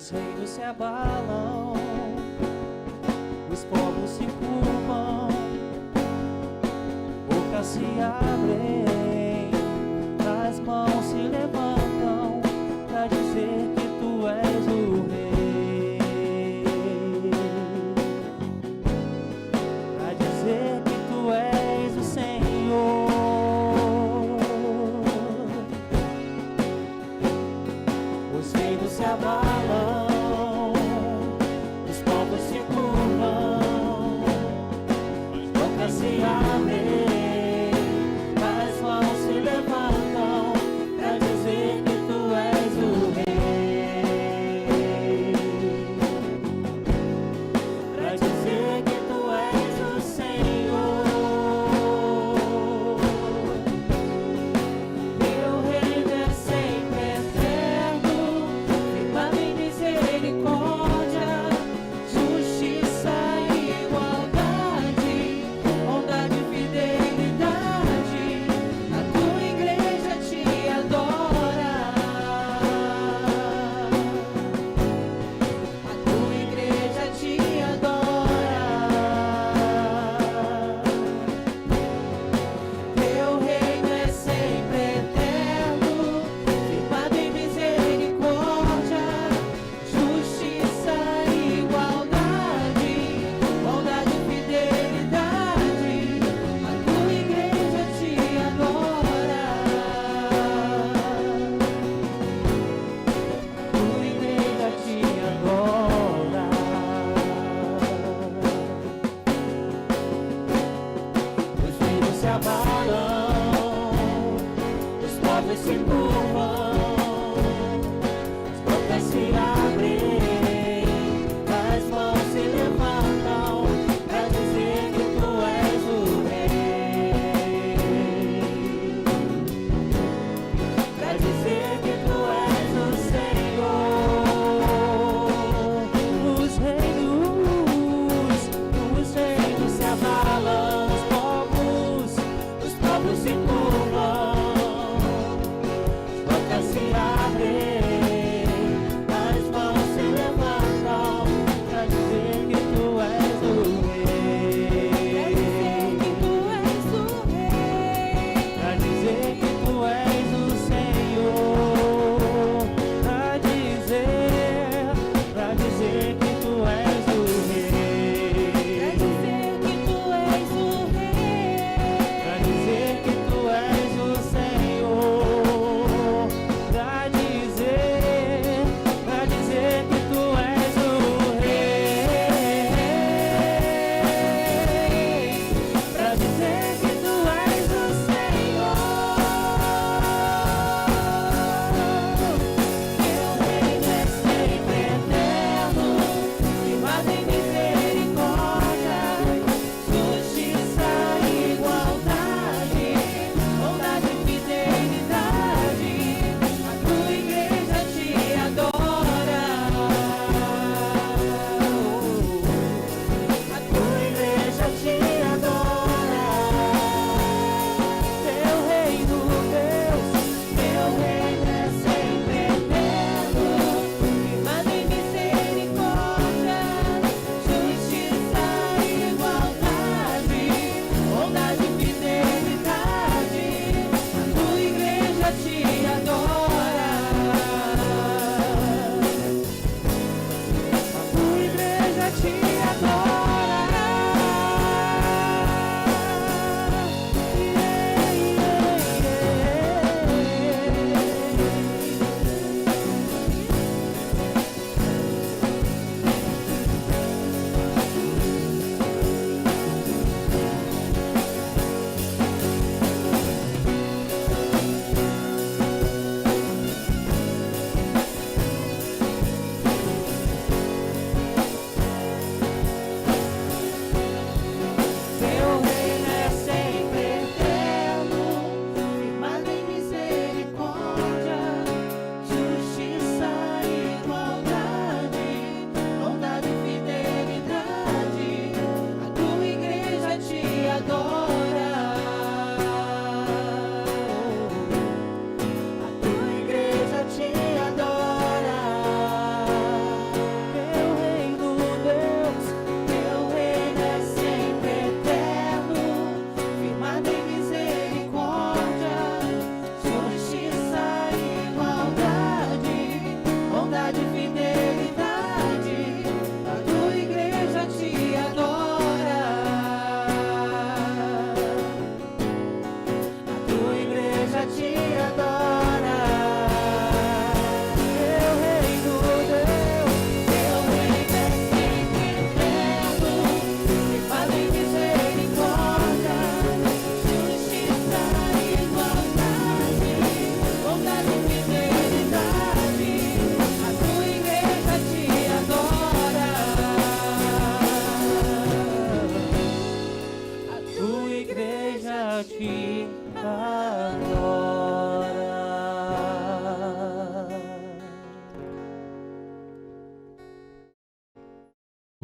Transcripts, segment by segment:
Os reinos se abalam, os povos se curvam, bocas se abrem, as mãos se levantam pra dizer que tu és o rei, pra dizer que tu és o Senhor. Os reinos se abalam,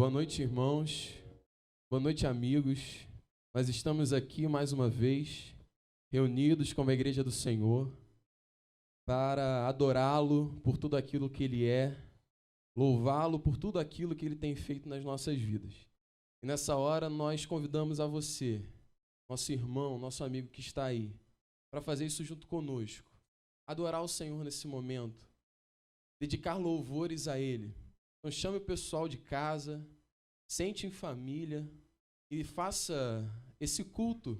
Boa noite, irmãos. Boa noite, amigos. Nós estamos aqui mais uma vez, reunidos como a Igreja do Senhor, para adorá-lo por tudo aquilo que Ele é, louvá-lo por tudo aquilo que Ele tem feito nas nossas vidas. E nessa hora nós convidamos a você, nosso irmão, nosso amigo que está aí, para fazer isso junto conosco. Adorar o Senhor nesse momento, dedicar louvores a Ele. Então chame o pessoal de casa, sente em família e faça esse culto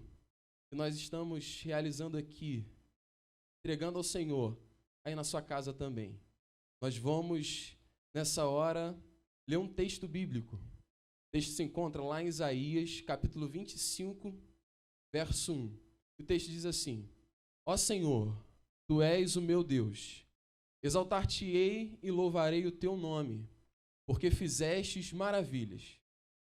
que nós estamos realizando aqui, entregando ao Senhor, aí na sua casa também. Nós vamos, nessa hora, ler um texto bíblico. O texto se encontra lá em Isaías, capítulo 25, verso 1. O texto diz assim: Ó Senhor, Tu és o meu Deus, exaltar-te-ei e louvarei o Teu nome, porque fizestes maravilhas.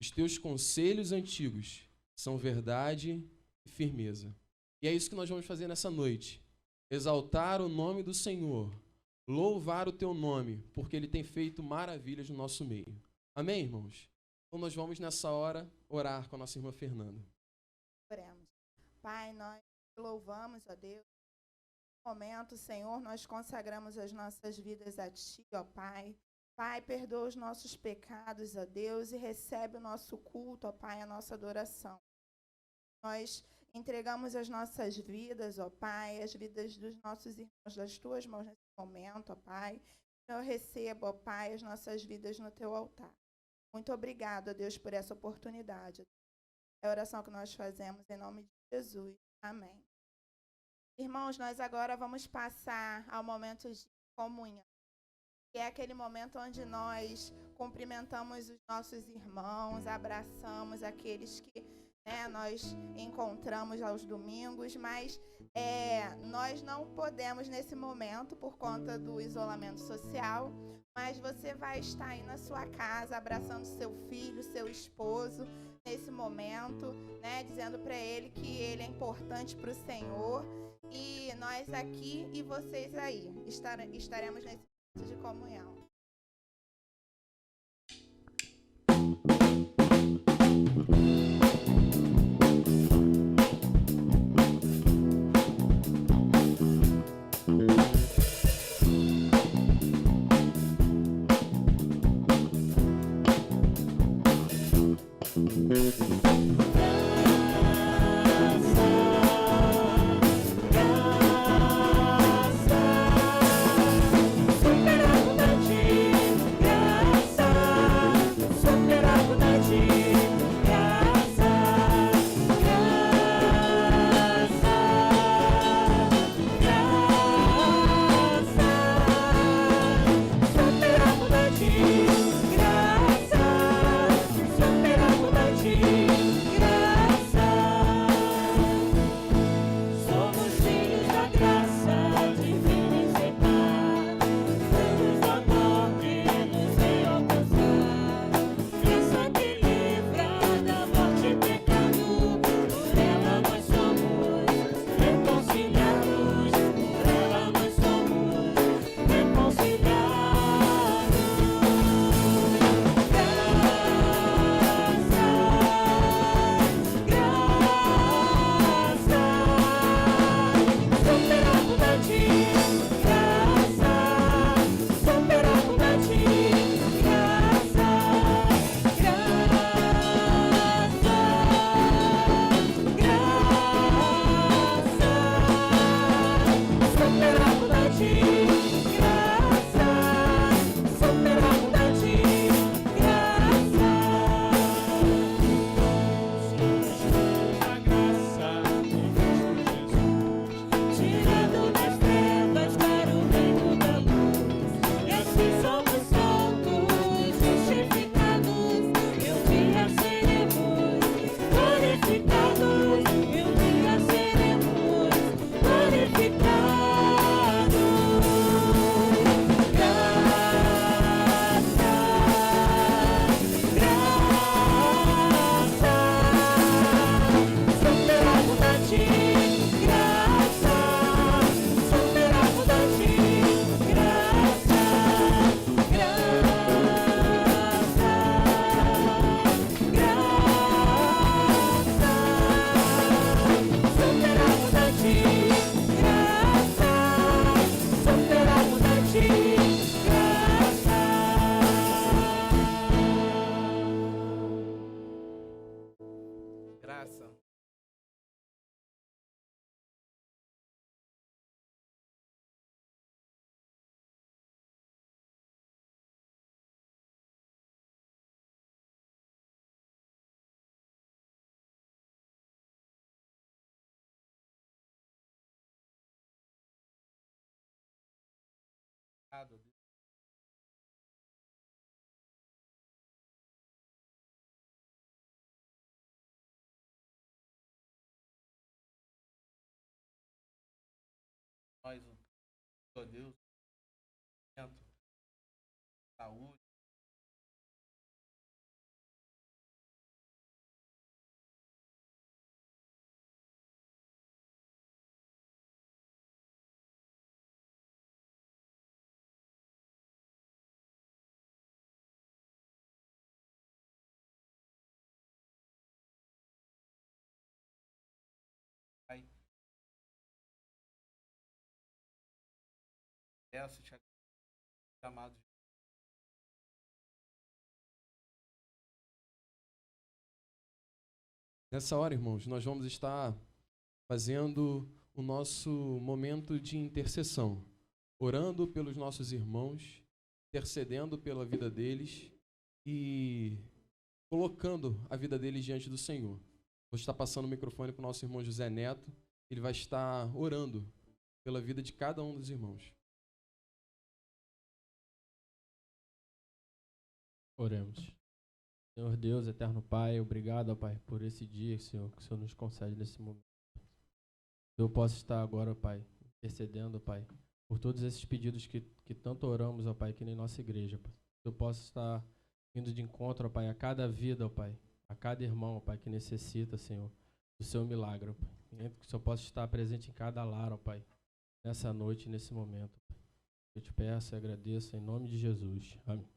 Os Teus conselhos antigos são verdade e firmeza. E é isso que nós vamos fazer nessa noite. Exaltar o nome do Senhor, louvar o Teu nome, porque Ele tem feito maravilhas no nosso meio. Amém, irmãos? Então nós vamos nessa hora orar com a nossa irmã Fernanda. Oremos. Pai, nós te louvamos, ó Deus. Nesse momento, Senhor, nós consagramos as nossas vidas a Ti, ó Pai. Pai, perdoa os nossos pecados, ó Deus, e recebe o nosso culto, ó Pai, a nossa adoração. Nós entregamos as nossas vidas, ó Pai, as vidas dos nossos irmãos das Tuas mãos nesse momento, ó Pai. Eu recebo, ó Pai, as nossas vidas no Teu altar. Muito obrigado, ó Deus, por essa oportunidade. É a oração que nós fazemos em nome de Jesus. Amém. Irmãos, nós agora vamos passar ao momento de comunhão, que é aquele momento onde nós cumprimentamos os nossos irmãos, abraçamos aqueles que nós encontramos aos domingos, mas nós não podemos nesse momento por conta do isolamento social, mas você vai estar aí na sua casa abraçando seu filho, seu esposo, nesse momento, dizendo para ele que ele é importante para o Senhor, e nós aqui e vocês aí estaremos nesse momento de comunhão. Graça, graça. Nós, ó Deus, saúde. Pai, peço-te, amado. Nessa hora, irmãos, nós vamos estar fazendo o nosso momento de intercessão, orando pelos nossos irmãos, intercedendo pela vida deles e colocando a vida deles diante do Senhor. Vou estar passando o microfone para o nosso irmão José Neto, ele vai estar orando pela vida de cada um dos irmãos. Oremos. Senhor Deus, eterno Pai, obrigado, ó Pai, por esse dia, Senhor, que o Senhor nos concede nesse momento. Eu posso estar agora, ó Pai, intercedendo, ó Pai, por todos esses pedidos que tanto oramos, ó Pai, aqui na nossa igreja, Pai. Eu posso estar indo de encontro, ó Pai, a cada vida, ó Pai, a cada irmão, ó Pai, que necessita, Senhor, do seu milagre, ó Pai. Que o Senhor possa estar presente em cada lar, ó Pai, nessa noite, nesse momento, Pai. Eu te peço e agradeço em nome de Jesus. Amém.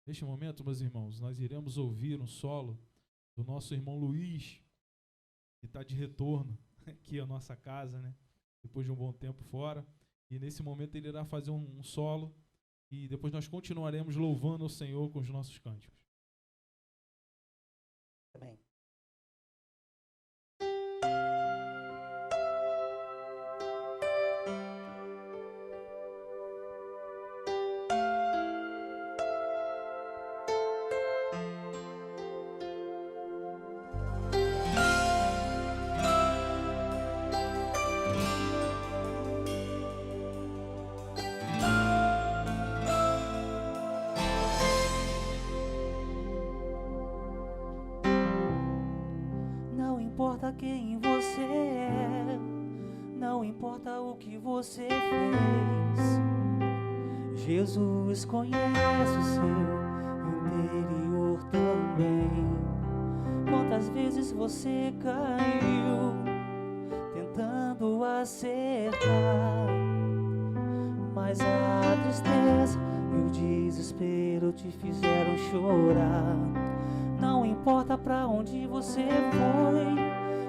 Neste momento, meus irmãos, nós iremos ouvir um solo do nosso irmão Luiz, que está de retorno aqui à nossa casa, né? Depois de um bom tempo fora. E nesse momento ele irá fazer um solo e depois nós continuaremos louvando o Senhor com os nossos cânticos. Também. Não importa quem você é, não importa o que você fez, Jesus conhece o seu interior também. Quantas vezes você caiu tentando acertar, mas a tristeza e o desespero te fizeram chorar. Não importa pra onde você foi,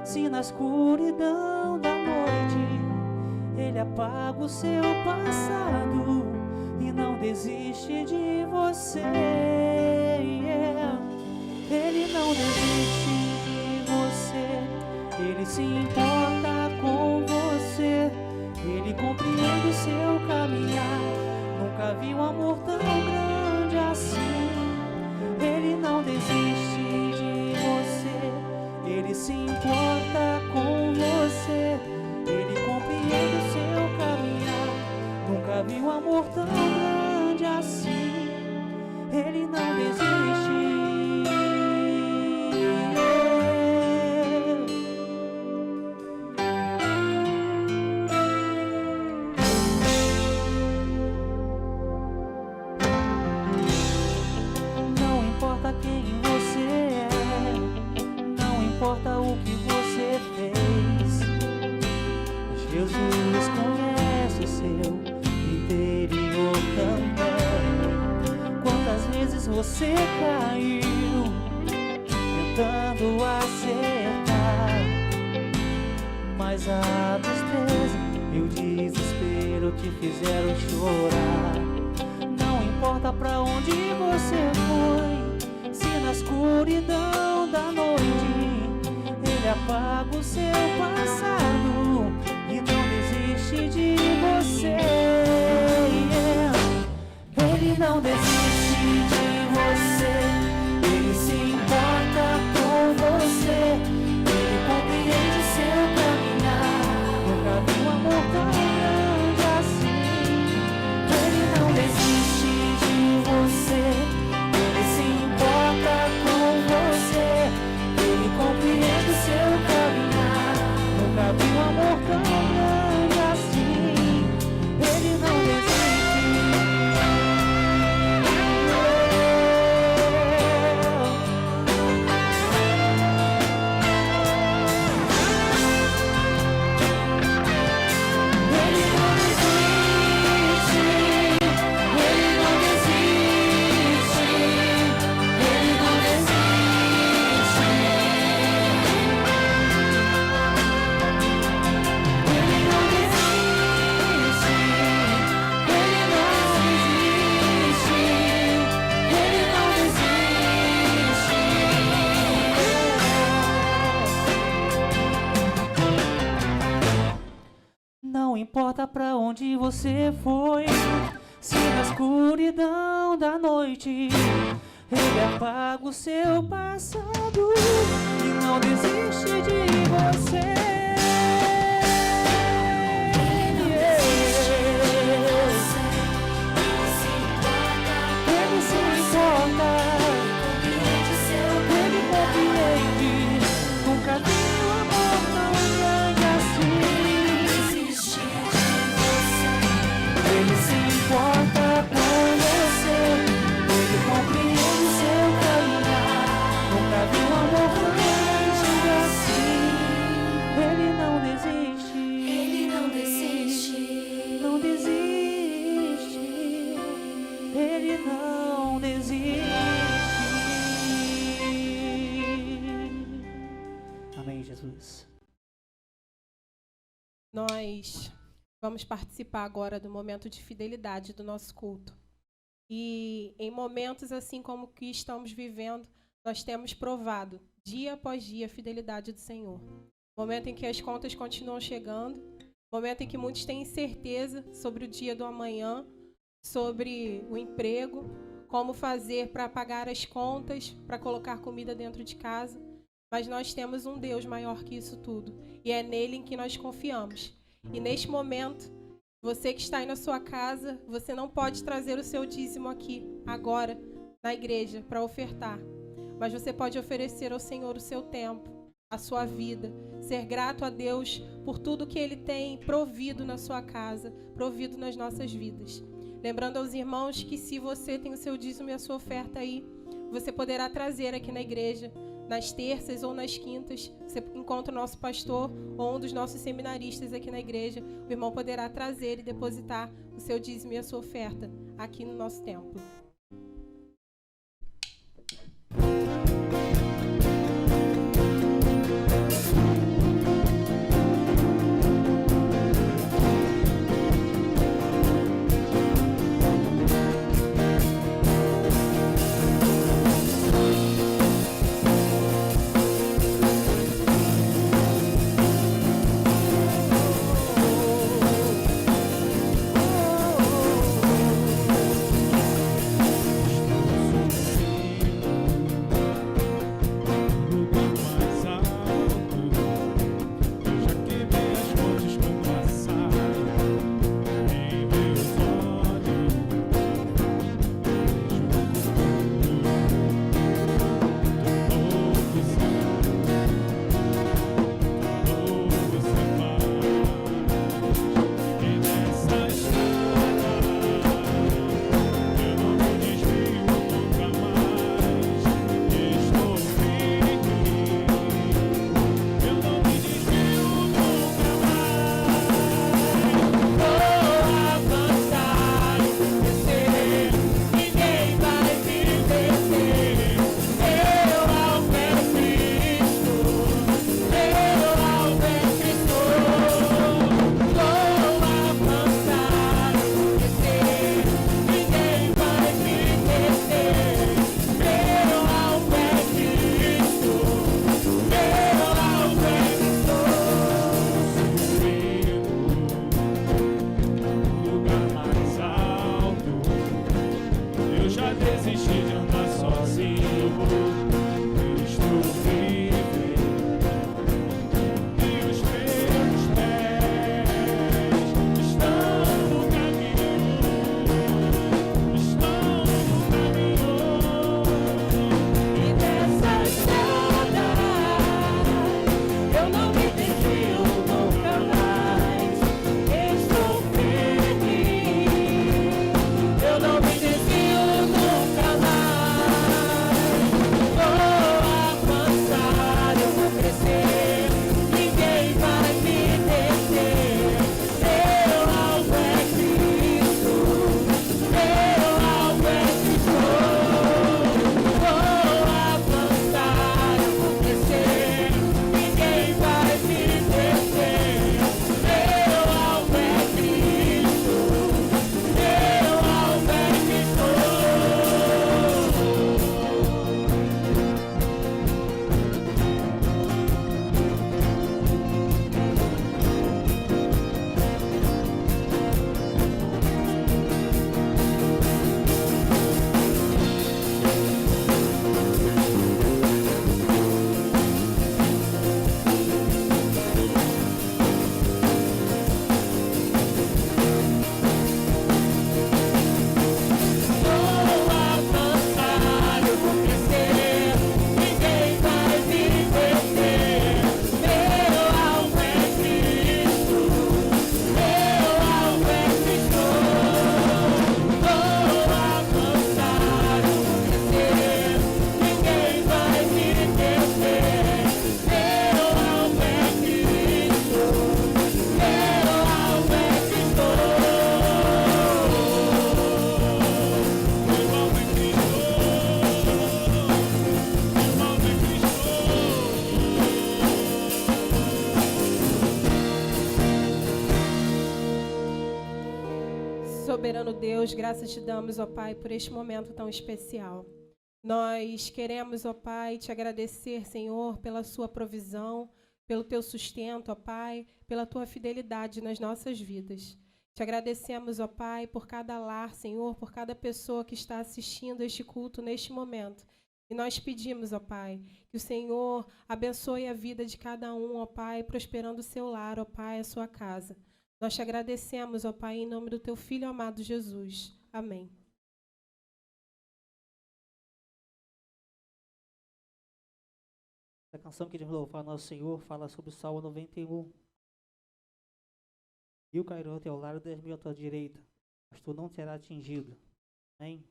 se na escuridão da noite Ele apaga o seu passado e não desiste de você. Ele não desiste de você, Ele se importa com você, Ele compreende o seu caminhar. Nunca vi um amor tão grande assim. Ele não desiste de você, Ele se importa com você, Ele compreende o seu caminhar. Nunca vi um amor tão grande assim. Ele não desiste. Quem você é, não importa o que você fez, Jesus conhece o seu interior também. Quantas vezes você caiu tentando acertar, mas a tristeza e o desespero te fizeram chorar. Não importa pra onde você foi, na escuridão da noite Ele apaga o seu passado e não desiste de você. Ele não desiste de você, Ele se importa com você, Ele compreende o seu caminhar. Nunca vi um amor tão grande assim. Ele não desiste de você, Ele compreende o seu caminhar. Nunca vi um amor tão grande assim. Ele não desiste. Não importa pra onde você foi, se na escuridão da noite Ele apaga o seu passado e não desiste de você. Ele se importa, Ele compreende. Nunca vi um amor tão grande assim. Ele se importa com você, Ele compreende o seu caminhar. Nunca vi um amor tão grande assim. Ele não desiste, Ele não desiste, não desiste, Ele não não desiste. Amém, Jesus. Nós vamos participar agora do momento de fidelidade do nosso culto. E em momentos assim como o que estamos vivendo, nós temos provado, dia após dia, a fidelidade do Senhor. Momento em que as contas continuam chegando, momento em que muitos têm incerteza sobre o dia do amanhã, sobre o emprego, como fazer para pagar as contas, para colocar comida dentro de casa. Mas nós temos um Deus maior que isso tudo. E é nele em que nós confiamos. E neste momento, você que está aí na sua casa, você não pode trazer o seu dízimo aqui, agora, na igreja, para ofertar. Mas você pode oferecer ao Senhor o seu tempo, a sua vida. Ser grato a Deus por tudo que Ele tem provido na sua casa, provido nas nossas vidas. Lembrando aos irmãos que se você tem o seu dízimo e a sua oferta aí, você poderá trazer aqui na igreja, nas terças ou nas quintas. Você encontra o nosso pastor ou um dos nossos seminaristas aqui na igreja. O irmão poderá trazer e depositar o seu dízimo e a sua oferta aqui no nosso templo. Soberano Deus, graças te damos, ó Pai, por este momento tão especial. Nós queremos, ó Pai, te agradecer, Senhor, pela sua provisão, pelo teu sustento, ó Pai, pela tua fidelidade nas nossas vidas. Te agradecemos, ó Pai, por cada lar, Senhor, por cada pessoa que está assistindo este culto neste momento. E nós pedimos, ó Pai, que o Senhor abençoe a vida de cada um, ó Pai, prosperando o seu lar, ó Pai, a sua casa. Nós te agradecemos, ó Pai, em nome do teu Filho amado Jesus. Amém. A canção que iremos louvar nosso Senhor fala sobre o Salmo 91. 1000 cairão ao teu lado, 10.000 à tua direita, mas tu não serás atingido. Amém?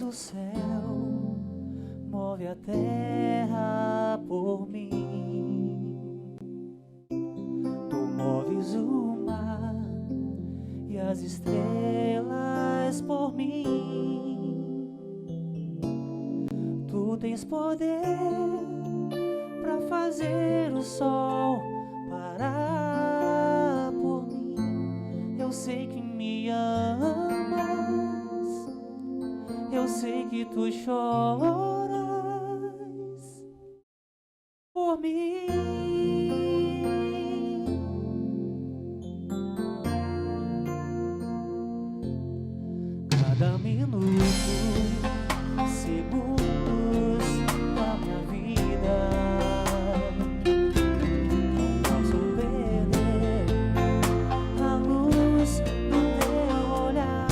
O céu move a terra por mim, tu moves o mar e as estrelas por mim. Tu tens poder para fazer o sol parar por mim. Eu sei que me amas, eu sei que tu choras por mim. Cada minuto, segundos da minha vida, não posso perder a luz do teu olhar.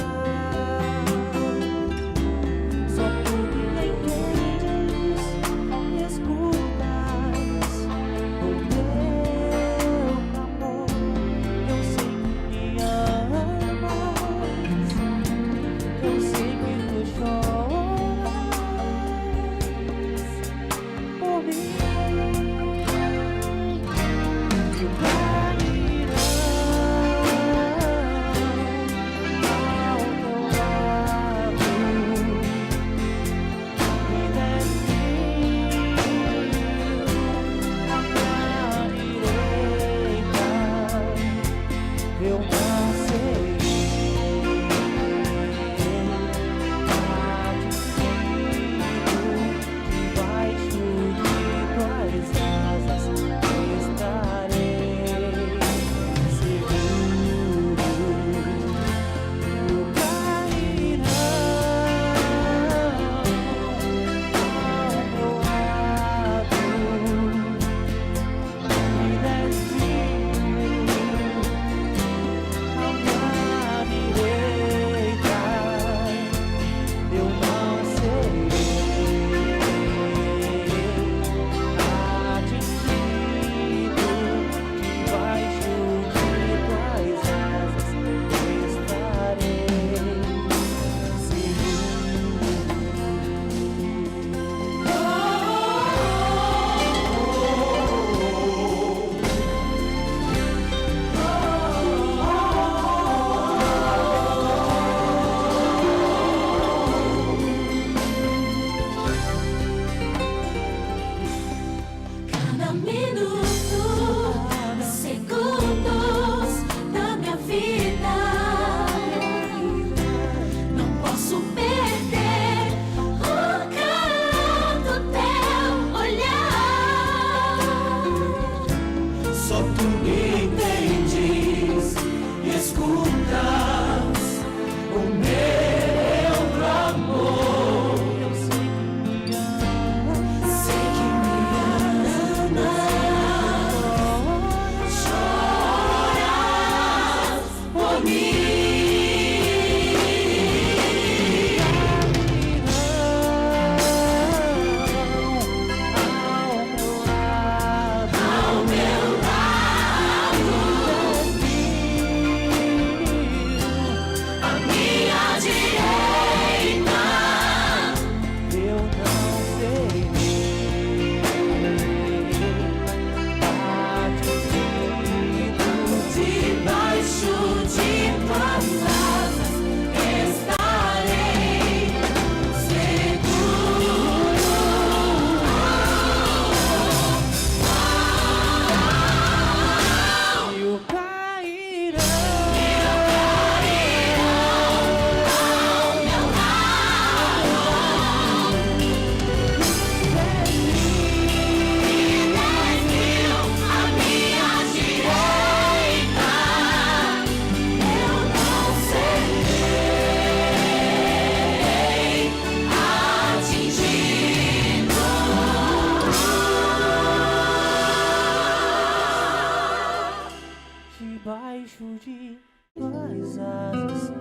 tuas asas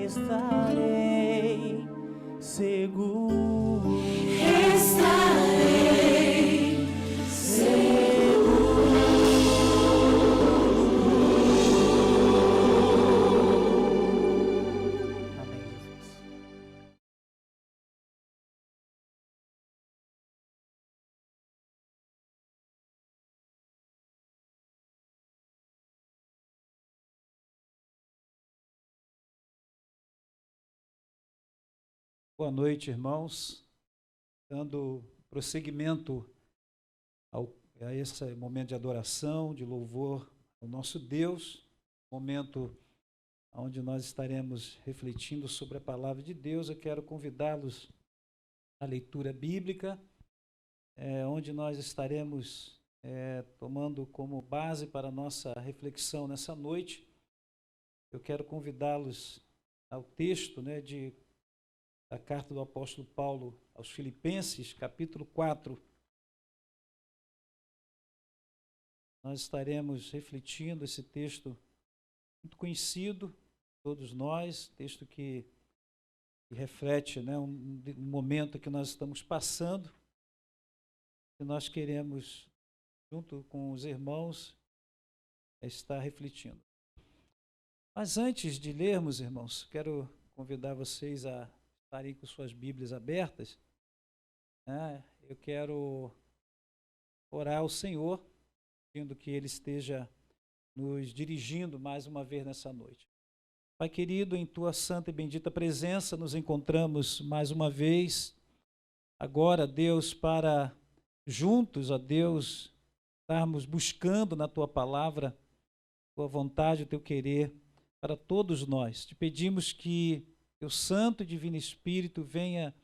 estarei seguro. Estarei seguro. Amém, Jesus. Boa noite, irmãos. Dando prosseguimento a esse momento de adoração, de louvor ao nosso Deus, momento onde nós estaremos refletindo sobre a palavra de Deus. Eu quero convidá-los à leitura bíblica, onde nós estaremos tomando como base para a nossa reflexão nessa noite. Eu quero convidá-los ao texto, da carta do apóstolo Paulo aos Filipenses, capítulo 4. Nós estaremos refletindo esse texto muito conhecido, todos nós, texto que reflete um momento que nós estamos passando, que nós queremos, junto com os irmãos, estar refletindo. Mas antes de lermos, irmãos, quero convidar vocês a estarem com suas Bíblias abertas. Eu quero orar ao Senhor, pedindo que Ele esteja nos dirigindo mais uma vez nessa noite. Pai querido, em Tua santa e bendita presença, nos encontramos mais uma vez, agora, Deus, para juntos, ó Deus, estarmos buscando na Tua palavra, Tua vontade, o Teu querer, para todos nós. Te pedimos que Teu Santo e Divino Espírito venha,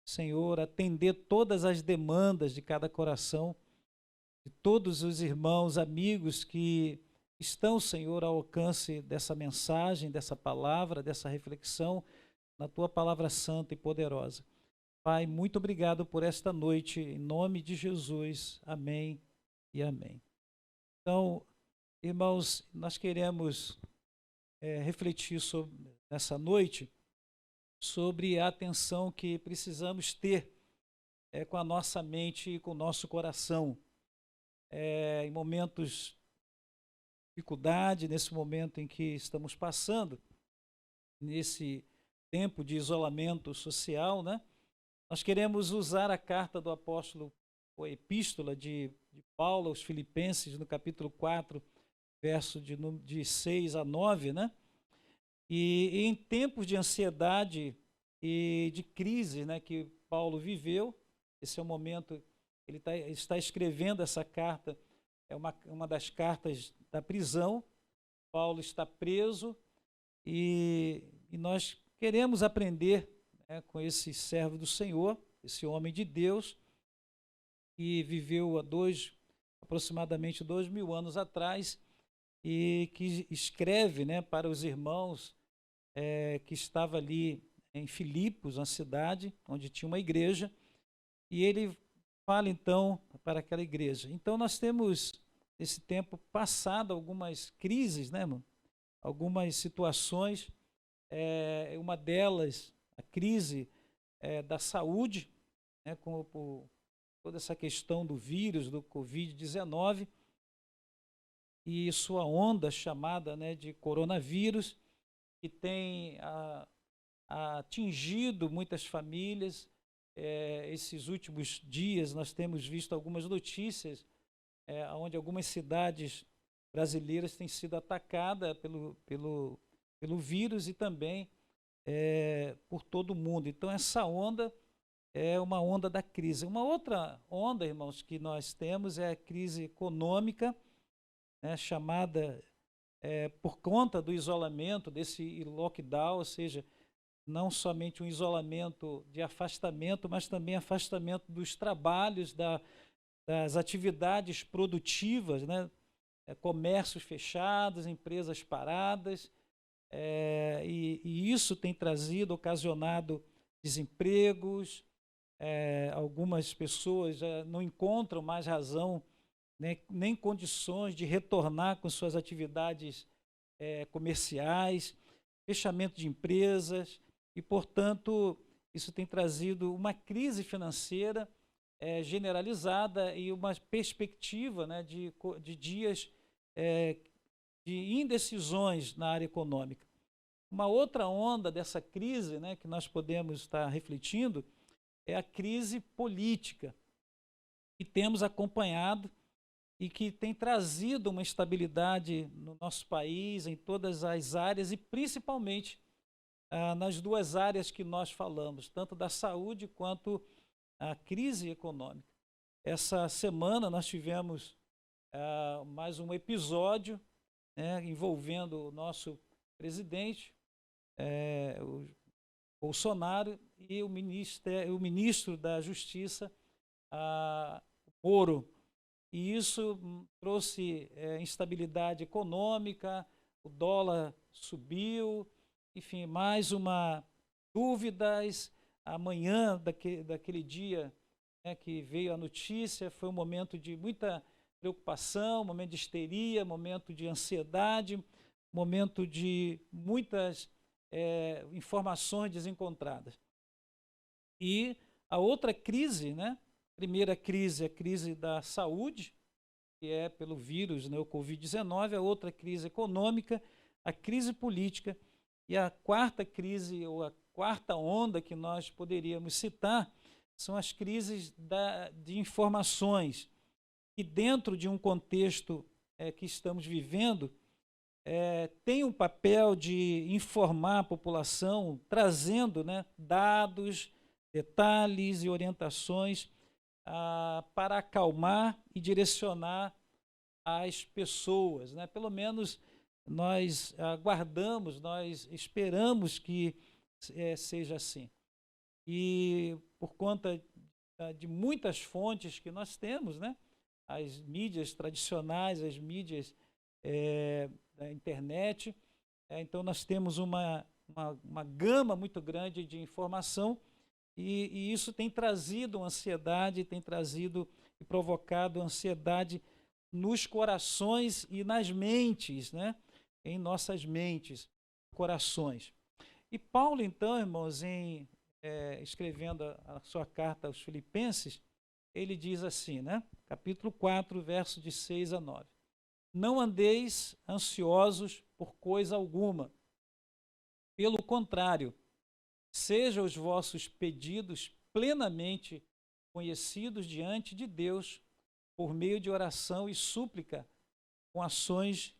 Senhor, atender todas as demandas de cada coração, de todos os irmãos, amigos que estão, Senhor, ao alcance dessa mensagem, dessa palavra, dessa reflexão, na Tua palavra santa e poderosa. Pai, muito obrigado por esta noite, em nome de Jesus. Amém e amém. Então, irmãos, nós queremos refletir nessa noite sobre a atenção que precisamos ter com a nossa mente e com o nosso coração. Em momentos de dificuldade, nesse momento em que estamos passando, nesse tempo de isolamento social, nós queremos usar a carta do apóstolo, a epístola de Paulo aos Filipenses, no capítulo 4, verso de 6 a 9, E em tempos de ansiedade e de crise que Paulo viveu, esse é o momento, ele está escrevendo essa carta, é uma das cartas da prisão. Paulo está preso e nós queremos aprender com esse servo do Senhor, esse homem de Deus, que viveu aproximadamente 2000 anos atrás, e que escreve para os irmãos que estava ali em Filipos, uma cidade onde tinha uma igreja, e ele fala então para aquela igreja. Então nós temos, nesse tempo, passado algumas crises, irmão? Algumas situações, uma delas, a crise da saúde, por toda essa questão do vírus, do Covid-19, e sua onda chamada de coronavírus, que tem atingido muitas famílias. Esses últimos dias nós temos visto algumas notícias onde algumas cidades brasileiras têm sido atacadas pelo vírus e também por todo o mundo. Então essa onda é uma onda da crise. Uma outra onda, irmãos, que nós temos é a crise econômica, chamada por conta do isolamento, desse lockdown, ou seja, não somente um isolamento de afastamento, mas também afastamento dos trabalhos, das atividades produtivas, comércios fechados, empresas paradas, e isso tem ocasionado desempregos. Algumas pessoas já não encontram mais razão, nem condições de retornar com suas atividades comerciais, fechamento de empresas e, portanto, isso tem trazido uma crise financeira generalizada e uma perspectiva, né, de dias de indecisões na área econômica. Uma outra onda dessa crise, né, que nós podemos estar refletindo é a crise política, que temos acompanhado e que tem trazido uma estabilidade no nosso país, em todas as áreas e principalmente nas duas áreas que nós falamos, tanto da saúde quanto a crise econômica. Essa semana nós tivemos mais um episódio, né, envolvendo o nosso presidente, o Bolsonaro, e o ministro da Justiça, Moro. E isso trouxe instabilidade econômica, o dólar subiu, enfim, mais uma dúvidas. Amanhã daquele dia, né, que veio a notícia, foi um momento de muita preocupação, momento de histeria, momento de ansiedade, momento de muitas informações desencontradas. E a outra crise, né? Primeira crise, a crise da saúde, que é pelo vírus, né, o Covid-19, a outra crise econômica, a crise política, e a quarta crise, ou a quarta onda que nós poderíamos citar, são as crises de informações, que dentro de um contexto que estamos vivendo, tem um papel de informar a população, trazendo, né, dados, detalhes e orientações para acalmar e direcionar as pessoas, né? Pelo menos nós aguardamos, nós esperamos que seja assim. E por conta de muitas fontes que nós temos, né? As mídias tradicionais, as mídias da internet, então nós temos uma gama muito grande de informação, e isso tem trazido ansiedade, tem trazido e provocado ansiedade nos corações e nas mentes, né? Em nossas mentes, corações. E Paulo, então, irmãos, escrevendo a sua carta aos Filipenses, ele diz assim, né? Capítulo 4, verso de 6 a 9. Não andeis ansiosos por coisa alguma. Pelo contrário, sejam os vossos pedidos plenamente conhecidos diante de Deus por meio de oração e súplica com ações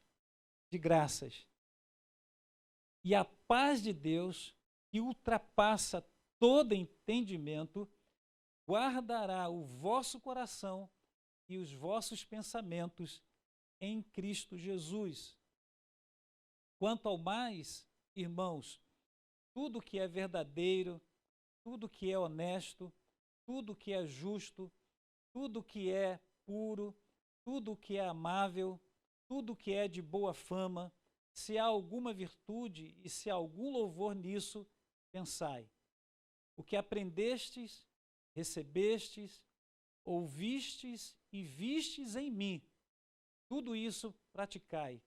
de graças. E a paz de Deus, que ultrapassa todo entendimento, guardará o vosso coração e os vossos pensamentos em Cristo Jesus. Quanto ao mais, irmãos, tudo que é verdadeiro, tudo que é honesto, tudo que é justo, tudo que é puro, tudo que é amável, tudo que é de boa fama, se há alguma virtude e se há algum louvor nisso, pensai. O que aprendestes, recebestes, ouvistes e vistes em mim, tudo isso praticai,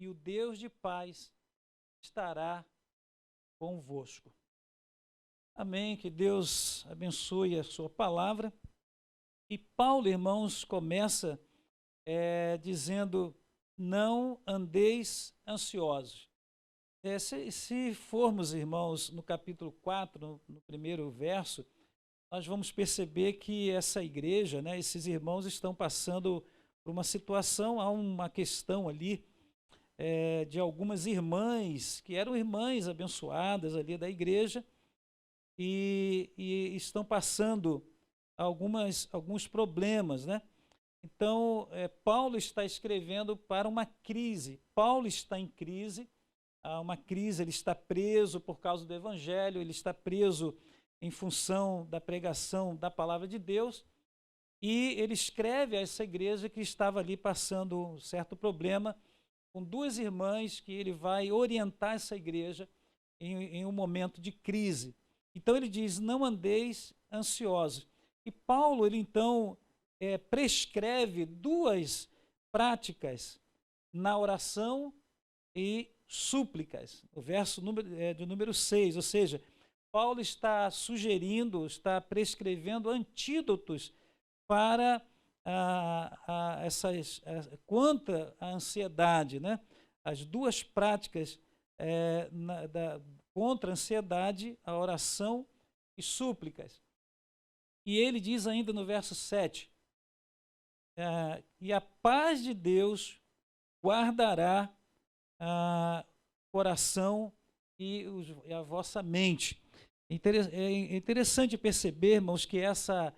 e o Deus de paz estará convosco. Amém, que Deus abençoe a sua palavra. E Paulo, irmãos, começa dizendo, não andeis ansiosos. Se formos, irmãos, no capítulo 4, no primeiro verso, nós vamos perceber que essa igreja, né, esses irmãos estão passando por uma situação, há uma questão ali de algumas irmãs, que eram irmãs abençoadas ali da igreja, e estão passando alguns problemas, né? Então, Paulo está escrevendo para uma crise. Paulo está em crise, há uma crise, ele está preso por causa do evangelho, ele está preso em função da pregação da palavra de Deus, e ele escreve a essa igreja que estava ali passando um certo problema, com duas irmãs que ele vai orientar essa igreja em um momento de crise. Então ele diz, não andeis ansiosos. E Paulo, ele então prescreve duas práticas na oração e súplicas, o verso de número 6, ou seja, Paulo está sugerindo, está prescrevendo antídotos para contra a ansiedade, né? As duas práticas contra a ansiedade, a oração e súplicas. E ele diz ainda no verso 7, e a paz de Deus guardará coração e a vossa mente. É interessante perceber, irmãos, que essa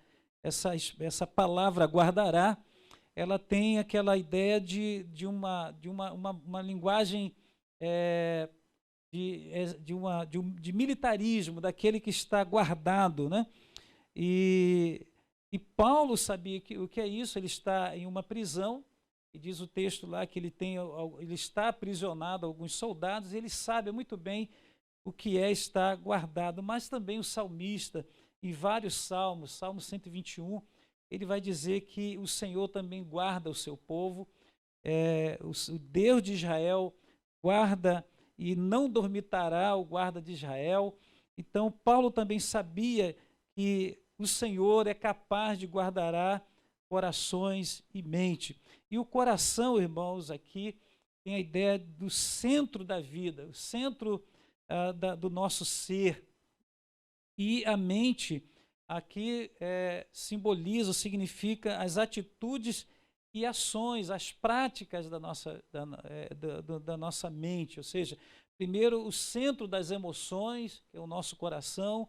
palavra guardará, ela tem aquela ideia de uma linguagem de militarismo, daquele que está guardado, né? E Paulo sabia o que é isso. Ele está em uma prisão, e diz o texto lá que ele está aprisionado a alguns soldados, e ele sabe muito bem o que é estar guardado. Mas também o salmista, em vários salmos, Salmo 121, ele vai dizer que o Senhor também guarda o seu povo, o Deus de Israel guarda e não dormitará o guarda de Israel. Então, Paulo também sabia que o Senhor é capaz de guardar corações e mente. E o coração, irmãos, aqui tem a ideia do centro da vida, o centro do nosso ser. E a mente aqui simboliza, significa as atitudes e ações, as práticas da nossa mente. Ou seja, primeiro o centro das emoções, que é o nosso coração,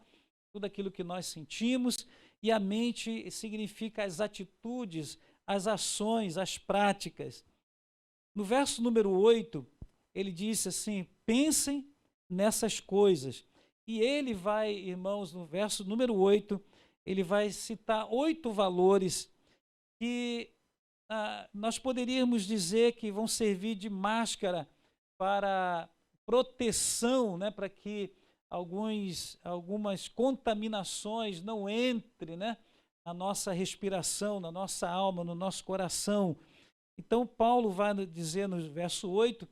tudo aquilo que nós sentimos, e a mente significa as atitudes, as ações, as práticas. No verso número 8, ele disse assim: pensem nessas coisas. E ele vai, irmãos, no verso número 8, ele vai citar 8 valores que nós poderíamos dizer que vão servir de máscara para proteção, né, para que algumas contaminações não entrem, né, na nossa respiração, na nossa alma, no nosso coração. Então, Paulo vai dizer no verso 8,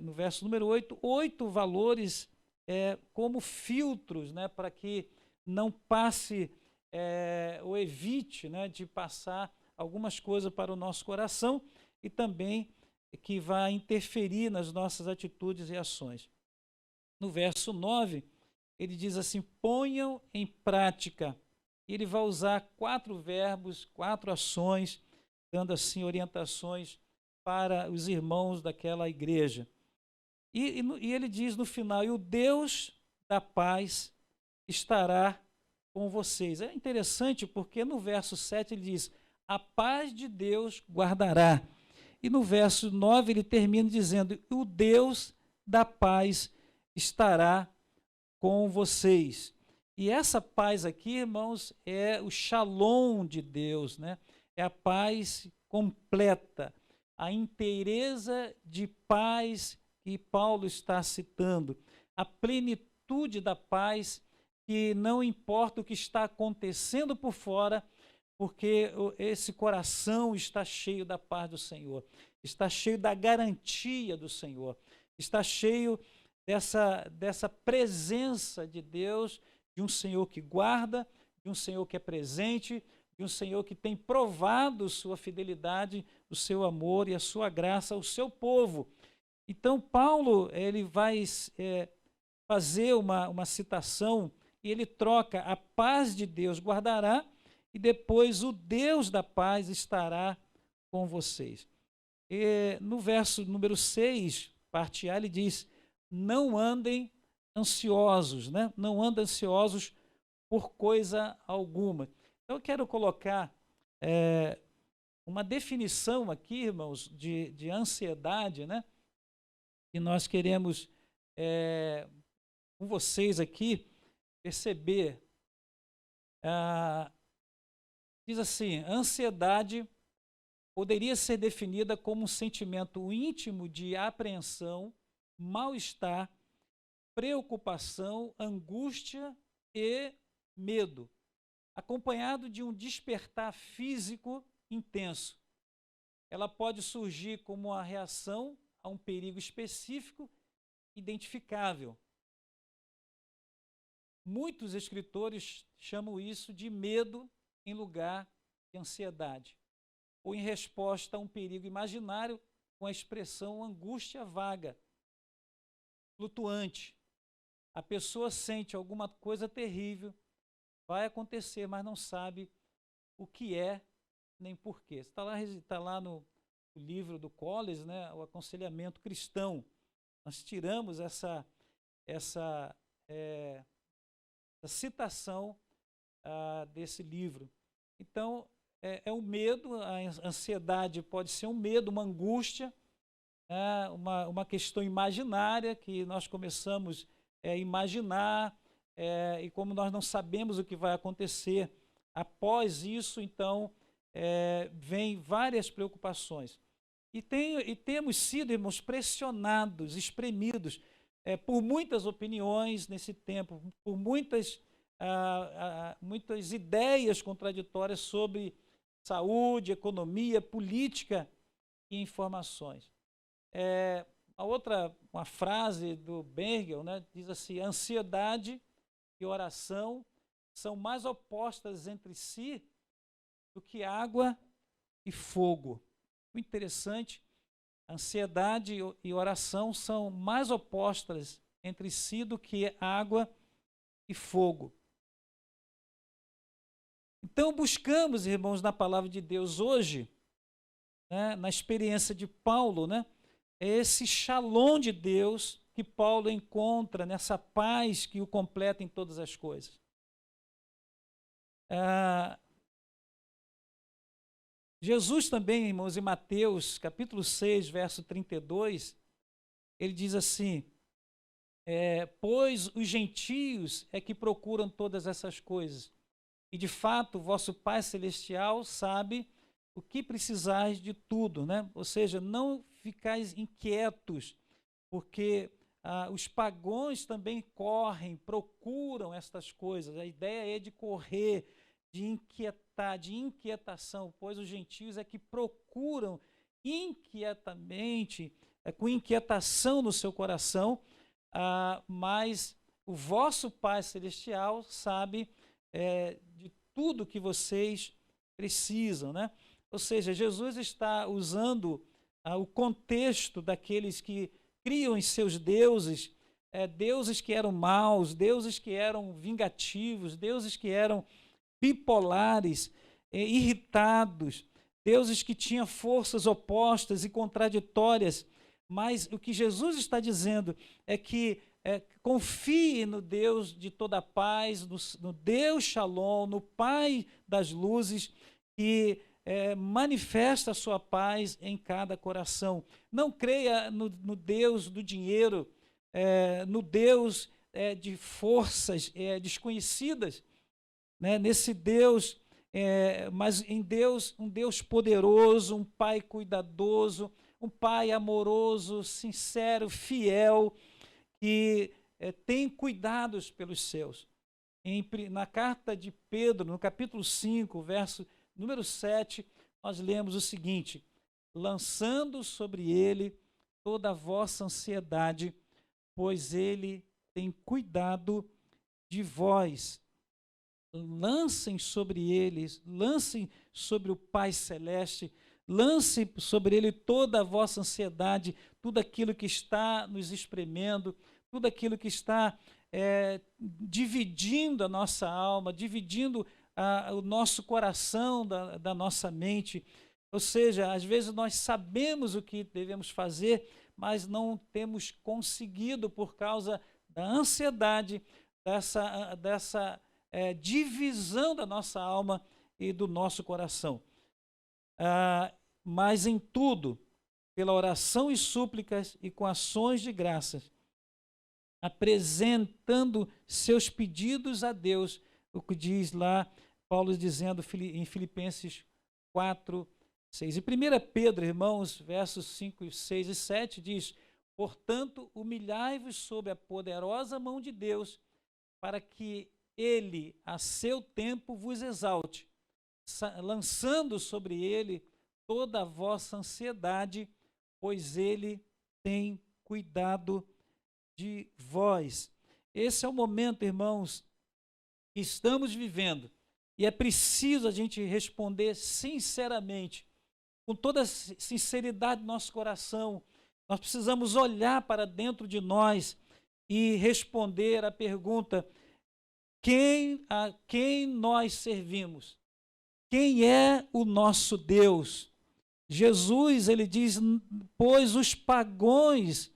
no verso número 8, 8 valores como filtros, né, para que não passe ou evite, né, de passar algumas coisas para o nosso coração, e também que vai interferir nas nossas atitudes e ações. No verso 9, ele diz assim: ponham em prática. Ele vai usar 4 verbos, 4 ações, dando assim orientações para os irmãos daquela igreja. E ele diz no final: e o Deus da paz estará com vocês. É interessante porque no verso 7 ele diz: a paz de Deus guardará. E no verso 9 ele termina dizendo: o Deus da paz estará com vocês. E essa paz aqui, irmãos, é o shalom de Deus, né? É a paz completa, a inteireza de paz que Paulo está citando, a plenitude da paz, que não importa o que está acontecendo por fora, porque esse coração está cheio da paz do Senhor, está cheio da garantia do Senhor, está cheio dessa presença de Deus, de um Senhor que guarda, de um Senhor que é presente, de um Senhor que tem provado sua fidelidade, o seu amor e a sua graça ao seu povo. Então, Paulo ele vai fazer uma citação, e ele troca: a paz de Deus guardará, e depois o Deus da paz estará com vocês. E no verso número 6, parte A, ele diz: não andem ansiosos, né? Não andem ansiosos por coisa alguma. Então, eu quero colocar uma definição aqui, irmãos, de ansiedade, né? E nós queremos, com vocês aqui, perceber. Diz assim: a ansiedade poderia ser definida como um sentimento íntimo de apreensão, mal-estar, preocupação, angústia e medo, acompanhado de um despertar físico intenso. Ela pode surgir como uma reação a um perigo específico, identificável. Muitos escritores chamam isso de medo em lugar de ansiedade, ou em resposta a um perigo imaginário com a expressão angústia vaga, flutuante. A pessoa sente alguma coisa terrível, vai acontecer, mas não sabe o que é nem porquê. Está lá no livro do Collins, né, o aconselhamento cristão. Nós tiramos essa citação desse livro. Então, é o medo, a ansiedade pode ser um medo, uma angústia, uma questão imaginária que nós começamos a imaginar, e como nós não sabemos o que vai acontecer após isso, então vem várias preocupações. E temos sido, irmãos, pressionados, espremidos por muitas opiniões nesse tempo, por muitas ideias contraditórias sobre saúde, economia, política e informações. Uma frase do Bergel, né, diz assim: ansiedade e oração são mais opostas entre si do que água e fogo. O interessante, ansiedade e oração são mais opostas entre si do que água e fogo. Então, buscamos, irmãos, na palavra de Deus hoje, né, na experiência de Paulo, né, esse shalom de Deus que Paulo encontra nessa paz que o completa em todas as coisas. Jesus também, irmãos, em Mateus, capítulo 6, verso 32, ele diz assim: pois os gentios é que procuram todas essas coisas, e de fato vosso Pai Celestial sabe o que precisais de tudo, né? Ou seja, não ficais inquietos, porque os pagãos também correm, procuram estas coisas. A ideia é de correr, de inquietar, de inquietação, pois os gentios é que procuram inquietamente, com inquietação no seu coração, mas o vosso Pai Celestial sabe de tudo que vocês precisam, né? Ou seja, Jesus está usando o contexto daqueles que criam em seus deuses, deuses que eram maus, deuses que eram vingativos, deuses que eram bipolares, irritados, deuses que tinham forças opostas e contraditórias. Mas o que Jesus está dizendo é que confie no Deus de toda a paz, no Deus Shalom, no Pai das luzes, que manifesta a sua paz em cada coração. Não creia no Deus do dinheiro, no Deus de forças desconhecidas, né? Nesse Deus, mas em Deus, um Deus poderoso, um Pai cuidadoso, um Pai amoroso, sincero, fiel, que tem cuidados pelos seus. Na carta de Pedro, no capítulo 5, verso número 7, nós lemos o seguinte: lançando sobre ele toda a vossa ansiedade, pois ele tem cuidado de vós. Lancem sobre eles, lancem sobre o Pai Celeste, lancem sobre ele toda a vossa ansiedade, tudo aquilo que está nos espremendo, tudo aquilo que está dividindo a nossa alma, dividindo o nosso coração da nossa mente. Ou seja, às vezes nós sabemos o que devemos fazer, mas não temos conseguido por causa da ansiedade, dessa divisão da nossa alma e do nosso coração. Mas em tudo, pela oração e súplicas e com ações de graças, apresentando seus pedidos a Deus, o que diz lá Paulo dizendo em Filipenses 4, 6. E 1 Pedro, irmãos, versos 5, 6 e 7 diz: portanto, humilhai-vos sob a poderosa mão de Deus, para que ele, a seu tempo, vos exalte, lançando sobre ele toda a vossa ansiedade, pois ele tem cuidado de vós. Esse é o momento, irmãos, que estamos vivendo. E é preciso a gente responder sinceramente, com toda a sinceridade do nosso coração. Nós precisamos olhar para dentro de nós e responder a pergunta: a quem nós servimos? Quem é o nosso Deus? Jesus, ele diz, pois os pagãos,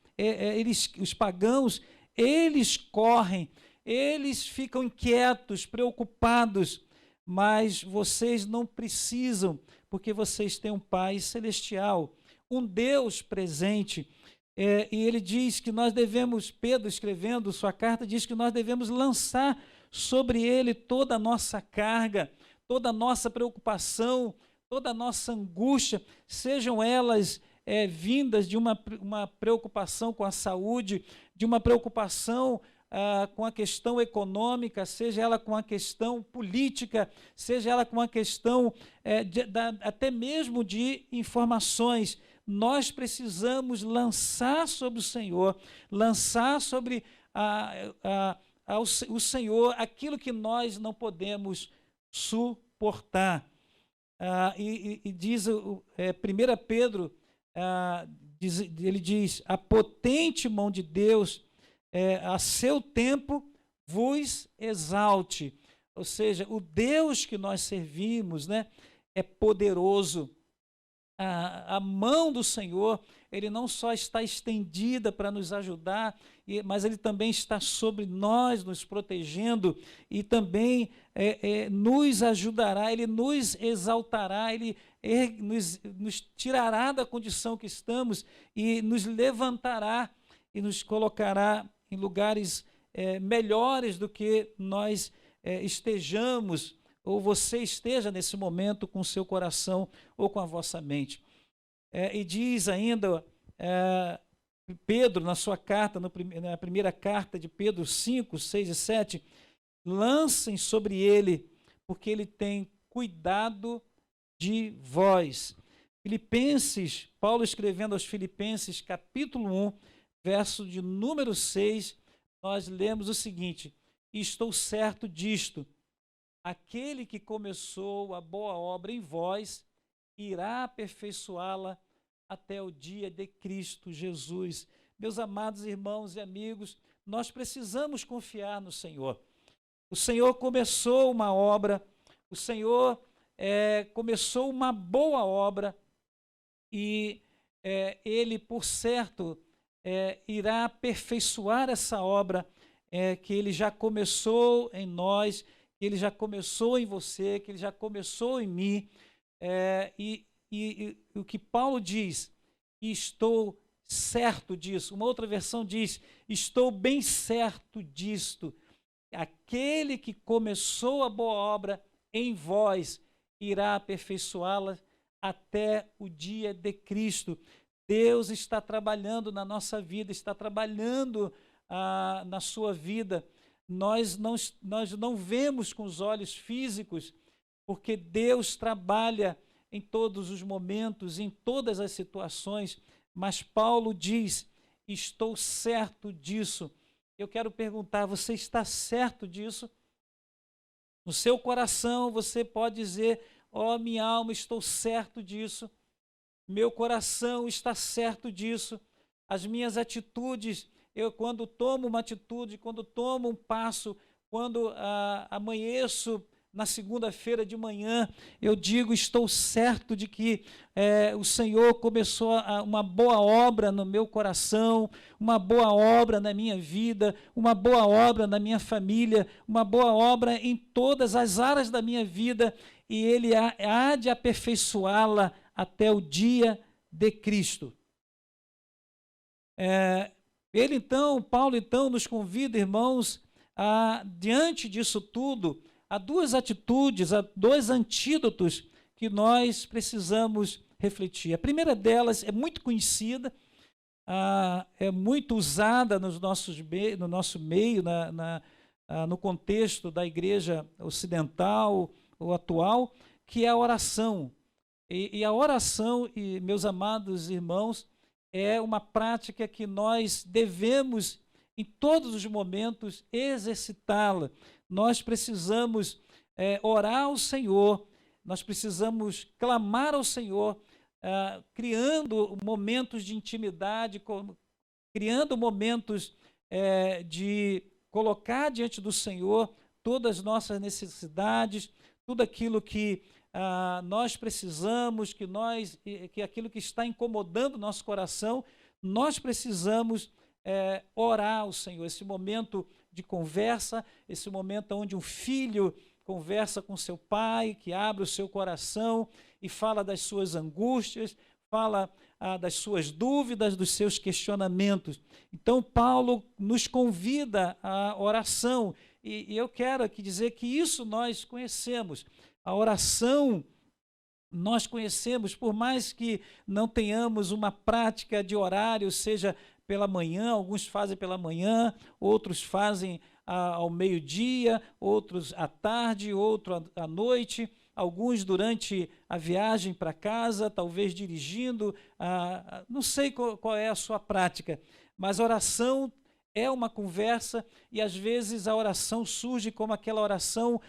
eles correm, eles ficam inquietos, preocupados, mas vocês não precisam, porque vocês têm um Pai celestial, um Deus presente. E ele diz que nós devemos, Pedro escrevendo sua carta, diz que nós devemos lançar sobre ele toda a nossa carga, toda a nossa preocupação, toda a nossa angústia, sejam elas vindas de uma preocupação com a saúde, de uma preocupação com a questão econômica, seja ela com a questão política, seja ela com a questão até mesmo de informações. Nós precisamos lançar sobre o Senhor, lançar sobre o Senhor aquilo que nós não podemos suportar. E diz 1 Pedro, ele diz, a potente mão de Deus a seu tempo vos exalte. Ou seja, o Deus que nós servimos, né, é poderoso. A mão do Senhor, ele não só está estendida para nos ajudar, mas ele também está sobre nós, nos protegendo, e também nos ajudará, ele nos exaltará, ele nos tirará da condição que estamos e nos levantará e nos colocará em lugares melhores do que nós estejamos, ou você esteja nesse momento com o seu coração ou com a vossa mente. E diz ainda Pedro, na sua carta, na primeira carta de Pedro 5, 6 e 7, lancem sobre ele, porque ele tem cuidado de vós. Filipenses, Paulo escrevendo aos Filipenses, capítulo 1, verso de número 6, nós lemos o seguinte: estou certo disto, aquele que começou a boa obra em vós, irá aperfeiçoá-la até o dia de Cristo Jesus. Meus amados irmãos e amigos, nós precisamos confiar no Senhor. O Senhor começou uma obra, o Senhor começou uma boa obra e Ele, por certo, irá aperfeiçoar essa obra que Ele já começou em nós, que Ele já começou em você, que Ele já começou em mim. E o que Paulo diz, estou certo disso. Uma outra versão diz, estou bem certo disto. Aquele que começou a boa obra em vós, irá aperfeiçoá-la até o dia de Cristo. Deus está trabalhando na nossa vida, está trabalhando na sua vida. Nós não vemos com os olhos físicos, porque Deus trabalha em todos os momentos, em todas as situações, mas Paulo diz, estou certo disso. Eu quero perguntar, você está certo disso? No seu coração você pode dizer, minha alma, estou certo disso. Meu coração está certo disso. As minhas atitudes, quando tomo uma atitude, quando tomo um passo, quando amanheço na segunda-feira de manhã, eu digo, estou certo de que o Senhor começou uma boa obra no meu coração, uma boa obra na minha vida, uma boa obra na minha família, uma boa obra em todas as áreas da minha vida, e Ele há de aperfeiçoá-la até o dia de Cristo. Paulo então nos convida, irmãos, diante disso tudo, há duas atitudes, há dois antídotos que nós precisamos refletir. A primeira delas é muito conhecida, é muito usada no nosso meio, no contexto da igreja ocidental ou atual, que é a oração. E a oração, meus amados irmãos, é uma prática que nós devemos, em todos os momentos, exercitá-la. Nós precisamos orar ao Senhor, nós precisamos clamar ao Senhor, criando momentos de intimidade, criando momentos de colocar diante do Senhor todas as nossas necessidades, tudo aquilo que nós precisamos, que aquilo que está incomodando o nosso coração, nós precisamos orar ao Senhor. Esse momento de conversa, esse momento onde um filho conversa com seu pai, que abre o seu coração e fala das suas angústias, fala das suas dúvidas, dos seus questionamentos. Então, Paulo nos convida à oração, e eu quero aqui dizer que isso nós conhecemos. A oração nós conhecemos, por mais que não tenhamos uma prática de horário, seja pela manhã, alguns fazem pela manhã, outros fazem ao meio-dia, outros à tarde, outros à noite, alguns durante a viagem para casa, talvez dirigindo, não sei qual é a sua prática, mas oração é uma conversa, e às vezes a oração surge como aquela oração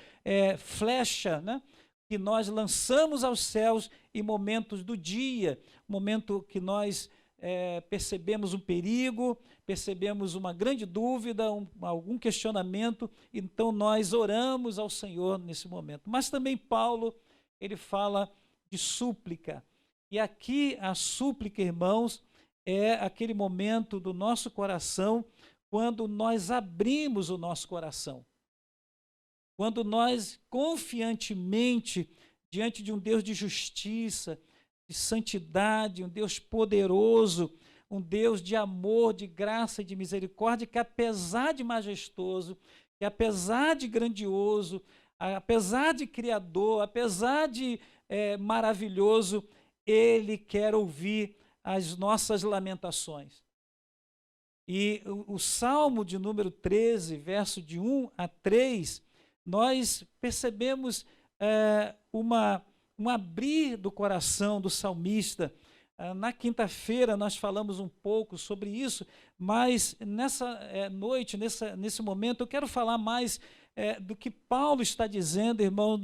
flecha, né? Que nós lançamos aos céus em momentos do dia, momento que nós percebemos um perigo, percebemos uma grande dúvida, algum questionamento, então nós oramos ao Senhor nesse momento. Mas também Paulo, ele fala de súplica, e aqui a súplica, irmãos, é aquele momento do nosso coração, quando nós abrimos o nosso coração, quando nós confiantemente, diante de um Deus de justiça, de santidade, um Deus poderoso, um Deus de amor, de graça e de misericórdia, que apesar de majestoso, que apesar de grandioso, apesar de criador, apesar de maravilhoso, Ele quer ouvir as nossas lamentações. E o Salmo de número 13, verso de 1 a 3, nós percebemos um abrir do coração do salmista. Na quinta-feira nós falamos um pouco sobre isso, mas nessa noite, nesse momento, eu quero falar mais do que Paulo está dizendo, irmão,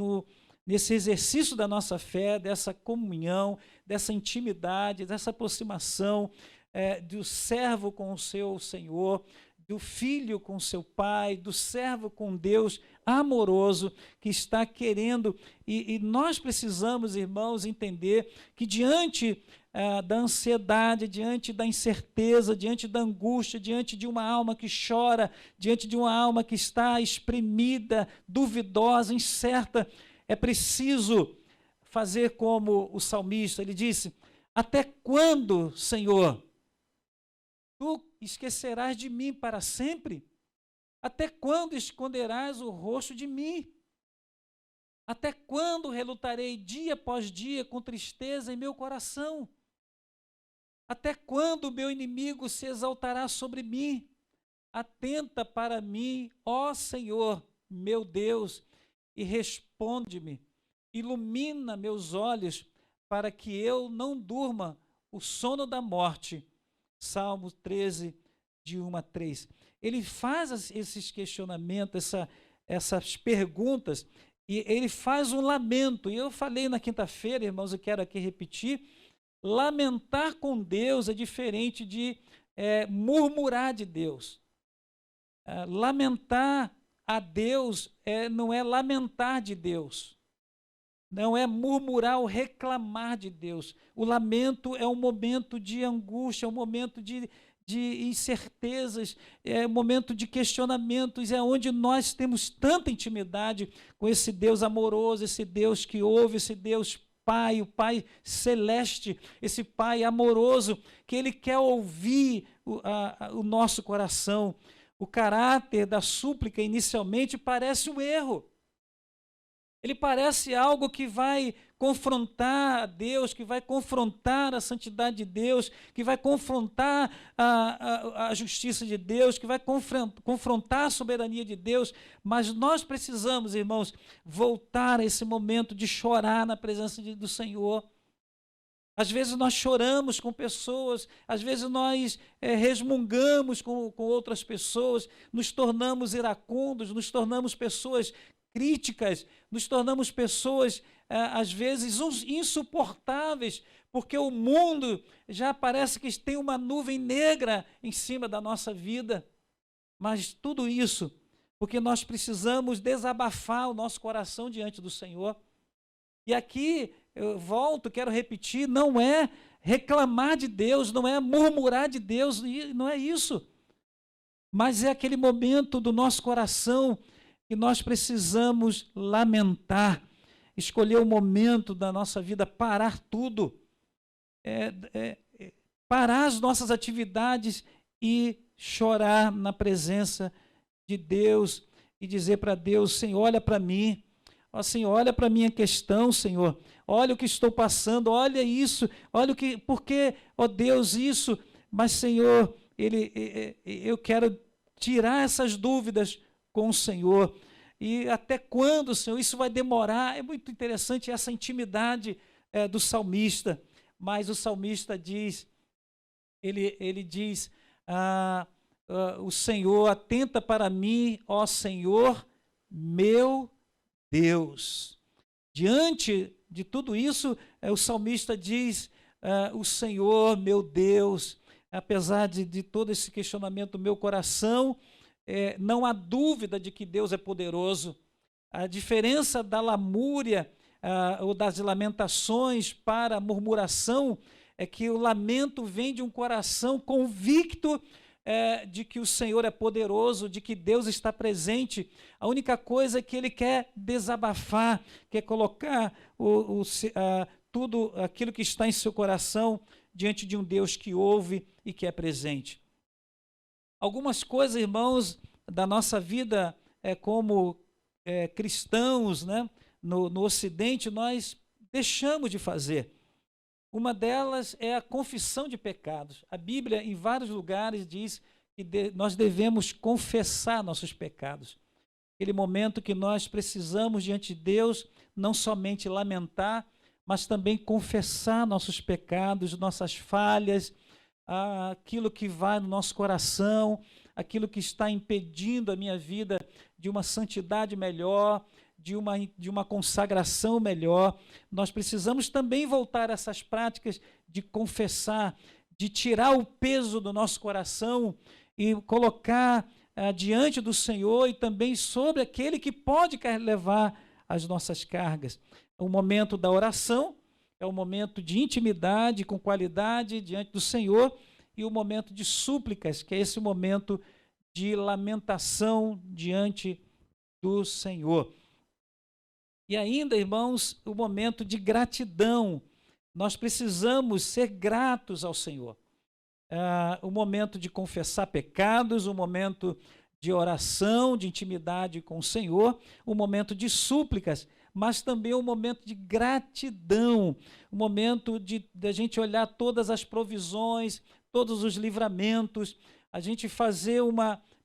nesse exercício da nossa fé, dessa comunhão, dessa intimidade, dessa aproximação do servo com o seu Senhor, do filho com seu pai, do servo com Deus amoroso, que está querendo, e nós precisamos, irmãos, entender que diante da ansiedade, diante da incerteza, diante da angústia, diante de uma alma que chora, diante de uma alma que está espremida, duvidosa, incerta, é preciso fazer como o salmista, ele disse: até quando, Senhor, tu esquecerás de mim para sempre? Até quando esconderás o rosto de mim? Até quando relutarei dia após dia com tristeza em meu coração? Até quando o meu inimigo se exaltará sobre mim? Atenta para mim, ó Senhor, meu Deus, e responde-me. Ilumina meus olhos para que eu não durma o sono da morte. Salmo 13, de 1 a 3. Ele faz esses questionamentos, essas perguntas, e ele faz um lamento. E eu falei na quinta-feira, irmãos, eu quero aqui repetir, lamentar com Deus é diferente de murmurar de Deus. Lamentar a Deus não é lamentar de Deus. Não é murmurar ou reclamar de Deus. O lamento é um momento de angústia, é um momento de incertezas, é um momento de questionamentos, é onde nós temos tanta intimidade com esse Deus amoroso, esse Deus que ouve, esse Deus Pai, o Pai celeste, esse Pai amoroso, que Ele quer ouvir o nosso coração. O caráter da súplica inicialmente parece um erro. Ele parece algo que vai confrontar a Deus, que vai confrontar a santidade de Deus, que vai confrontar a justiça de Deus, que vai confrontar a soberania de Deus. Mas nós precisamos, irmãos, voltar a esse momento de chorar na presença do Senhor. Às vezes nós choramos com pessoas, às vezes nós resmungamos com outras pessoas, nos tornamos iracundos, nos tornamos pessoas críticas, nos tornamos pessoas, às vezes, insuportáveis, porque o mundo já parece que tem uma nuvem negra em cima da nossa vida. Mas tudo isso porque nós precisamos desabafar o nosso coração diante do Senhor. E aqui, eu volto, quero repetir, não é reclamar de Deus, não é murmurar de Deus, não é isso. Mas é aquele momento do nosso coração que nós precisamos lamentar, escolher o momento da nossa vida, parar tudo, parar as nossas atividades e chorar na presença de Deus e dizer para Deus: Senhor, olha para mim, ó Senhor, olha para a minha questão, Senhor, olha o que estou passando, olha isso, olha o que, porque, ó Deus, isso, mas Senhor, eu quero tirar essas dúvidas com o Senhor. E até quando, Senhor, isso vai demorar? É muito interessante essa intimidade do salmista, mas o salmista diz, ele diz, o Senhor, atenta para mim, ó Senhor, meu Deus. Diante de tudo isso, o salmista diz, o Senhor, meu Deus, apesar de todo esse questionamento do meu coração, não há dúvida de que Deus é poderoso. A diferença da lamúria ou das lamentações para a murmuração é que o lamento vem de um coração convicto de que o Senhor é poderoso, de que Deus está presente. A única coisa é que ele quer desabafar, quer colocar tudo aquilo que está em seu coração diante de um Deus que ouve e que é presente. Algumas coisas, irmãos, da nossa vida como cristãos, né, no Ocidente, nós deixamos de fazer. Uma delas é a confissão de pecados. A Bíblia, em vários lugares, diz que nós devemos confessar nossos pecados. Aquele momento que nós precisamos, diante de Deus, não somente lamentar, mas também confessar nossos pecados, nossas falhas, aquilo que vai no nosso coração, aquilo que está impedindo a minha vida de uma santidade melhor, de uma consagração melhor. Nós precisamos também voltar a essas práticas de confessar, de tirar o peso do nosso coração e colocar diante do Senhor e também sobre aquele que pode levar as nossas cargas. O momento da oração é um momento de intimidade com qualidade diante do Senhor, e o momento de súplicas, que é esse momento de lamentação diante do Senhor. E ainda, irmãos, o momento de gratidão. Nós precisamos ser gratos ao Senhor. O momento de confessar pecados, o momento de oração, de intimidade com o Senhor, o momento de súplicas, mas também o momento de gratidão, o momento de a gente olhar todas as provisões, todos os livramentos, a gente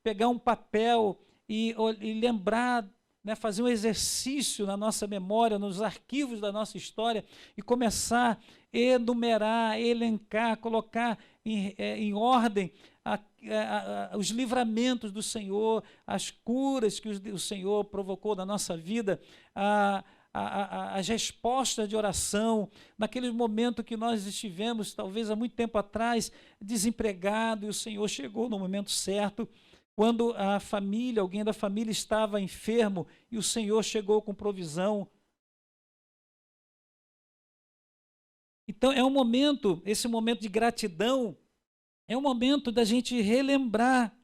pegar um papel e lembrar, né, fazer um exercício na nossa memória, nos arquivos da nossa história e começar a enumerar, elencar, colocar em ordem os livramentos do Senhor, as curas que o Senhor provocou na nossa vida, as respostas de oração, naquele momento que nós estivemos, talvez há muito tempo atrás, desempregado, e o Senhor chegou no momento certo, quando alguém da família estava enfermo, e o Senhor chegou com provisão. Então, esse momento de gratidão, é um momento da gente relembrar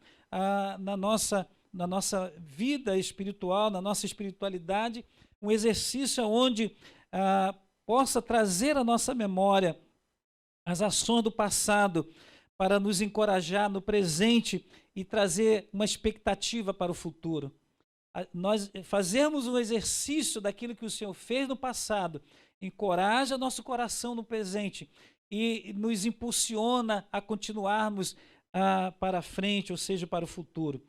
na nossa vida espiritual, na nossa espiritualidade, um exercício onde possa trazer à nossa memória as ações do passado para nos encorajar no presente e trazer uma expectativa para o futuro. Nós fazemos um exercício daquilo que o Senhor fez no passado, encoraja nosso coração no presente e nos impulsiona a continuarmos para frente, ou seja, para o futuro.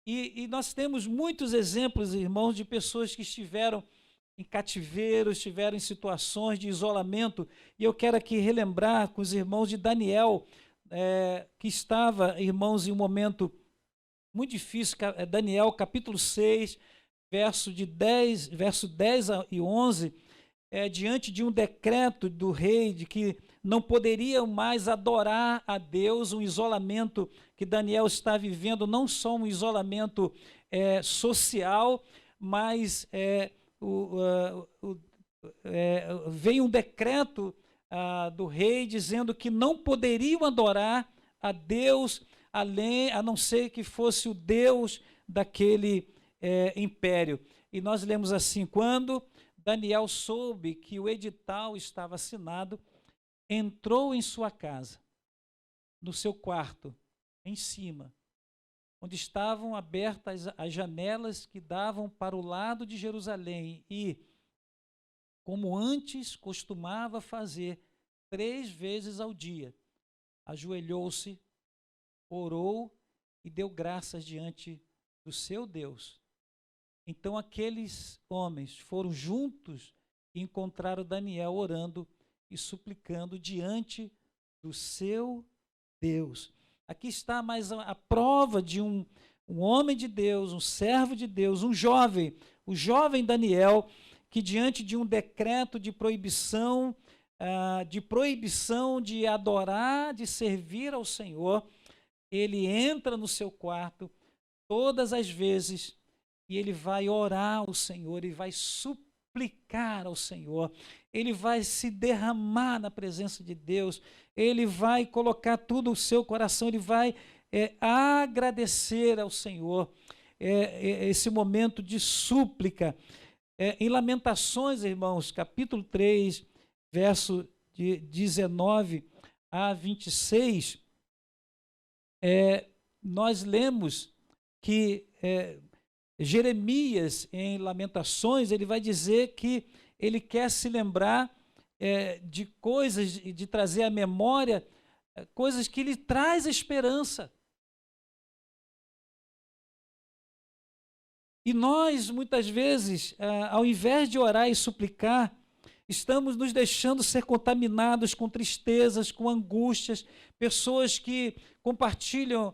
E nós temos muitos exemplos, irmãos, de pessoas que estiveram em cativeiro, estiveram em situações de isolamento. E eu quero aqui relembrar com os irmãos de Daniel, que estava, irmãos, em um momento muito difícil. Daniel, capítulo 6, verso 10 e 11, diante de um decreto do rei de que não poderiam mais adorar a Deus, um isolamento que Daniel está vivendo, não só um isolamento social, mas veio um decreto do rei dizendo que não poderiam adorar a Deus a não ser que fosse o Deus daquele império. E nós lemos assim: quando Daniel soube que o edital estava assinado, entrou em sua casa, no seu quarto, em cima, onde estavam abertas as janelas que davam para o lado de Jerusalém, e, como antes costumava fazer 3 vezes ao dia, ajoelhou-se, orou e deu graças diante do seu Deus. Então aqueles homens foram juntos e encontraram Daniel orando e suplicando diante do seu Deus. Aqui está mais a prova de um homem de Deus, um servo de Deus, um jovem, o jovem Daniel, que diante de um decreto de proibição de adorar, de servir ao Senhor, ele entra no seu quarto todas as vezes e ele vai orar ao Senhor, ele vai suplicar ao Senhor, ele vai se derramar na presença de Deus, ele vai colocar tudo o seu coração, ele vai agradecer ao Senhor, esse momento de súplica. Em Lamentações, irmãos, capítulo 3, verso de 19 a 26, nós lemos que Jeremias, em Lamentações, ele vai dizer que ele quer se lembrar de coisas, de trazer à memória coisas que lhe traz esperança. E nós, muitas vezes, ao invés de orar e suplicar, estamos nos deixando ser contaminados com tristezas, com angústias, pessoas que compartilham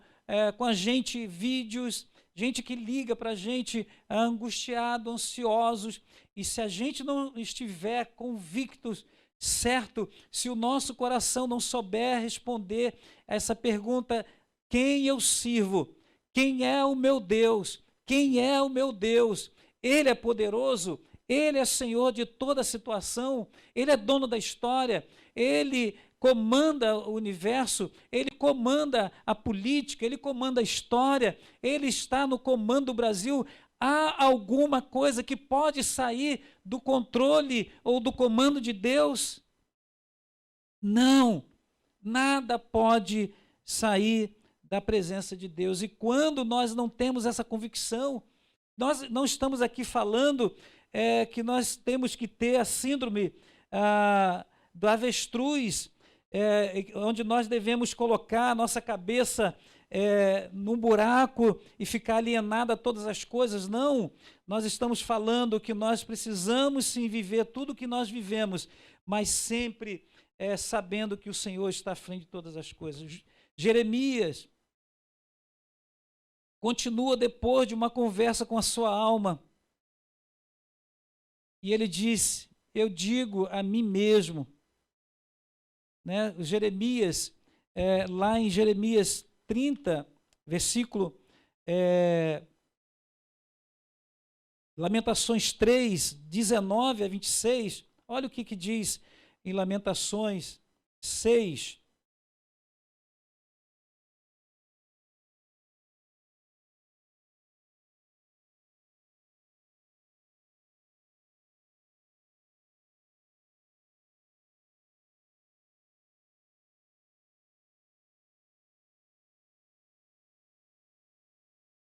com a gente vídeos, gente que liga para a gente angustiado, ansiosos, e se a gente não estiver convictos, certo, se o nosso coração não souber responder a essa pergunta: quem eu sirvo? Quem é o meu Deus? Quem é o meu Deus? Ele é poderoso, Ele é Senhor de toda a situação, Ele é dono da história, Ele comanda o universo, Ele comanda a política, Ele comanda a história, Ele está no comando do Brasil. Há alguma coisa que pode sair do controle ou do comando de Deus? Não, nada pode sair da presença de Deus. E quando nós não temos essa convicção, nós não estamos aqui falando que nós temos que ter a síndrome do avestruz, onde nós devemos colocar a nossa cabeça num buraco e ficar alienado a todas as coisas. Não, nós estamos falando que nós precisamos sim viver tudo o que nós vivemos, mas sempre sabendo que o Senhor está à frente de todas as coisas. Jeremias continua depois de uma conversa com a sua alma, e ele disse: eu digo a mim mesmo, né? Jeremias, lá em Jeremias 30, versículo Lamentações 3, 19 a 26, olha o que diz em Lamentações 6.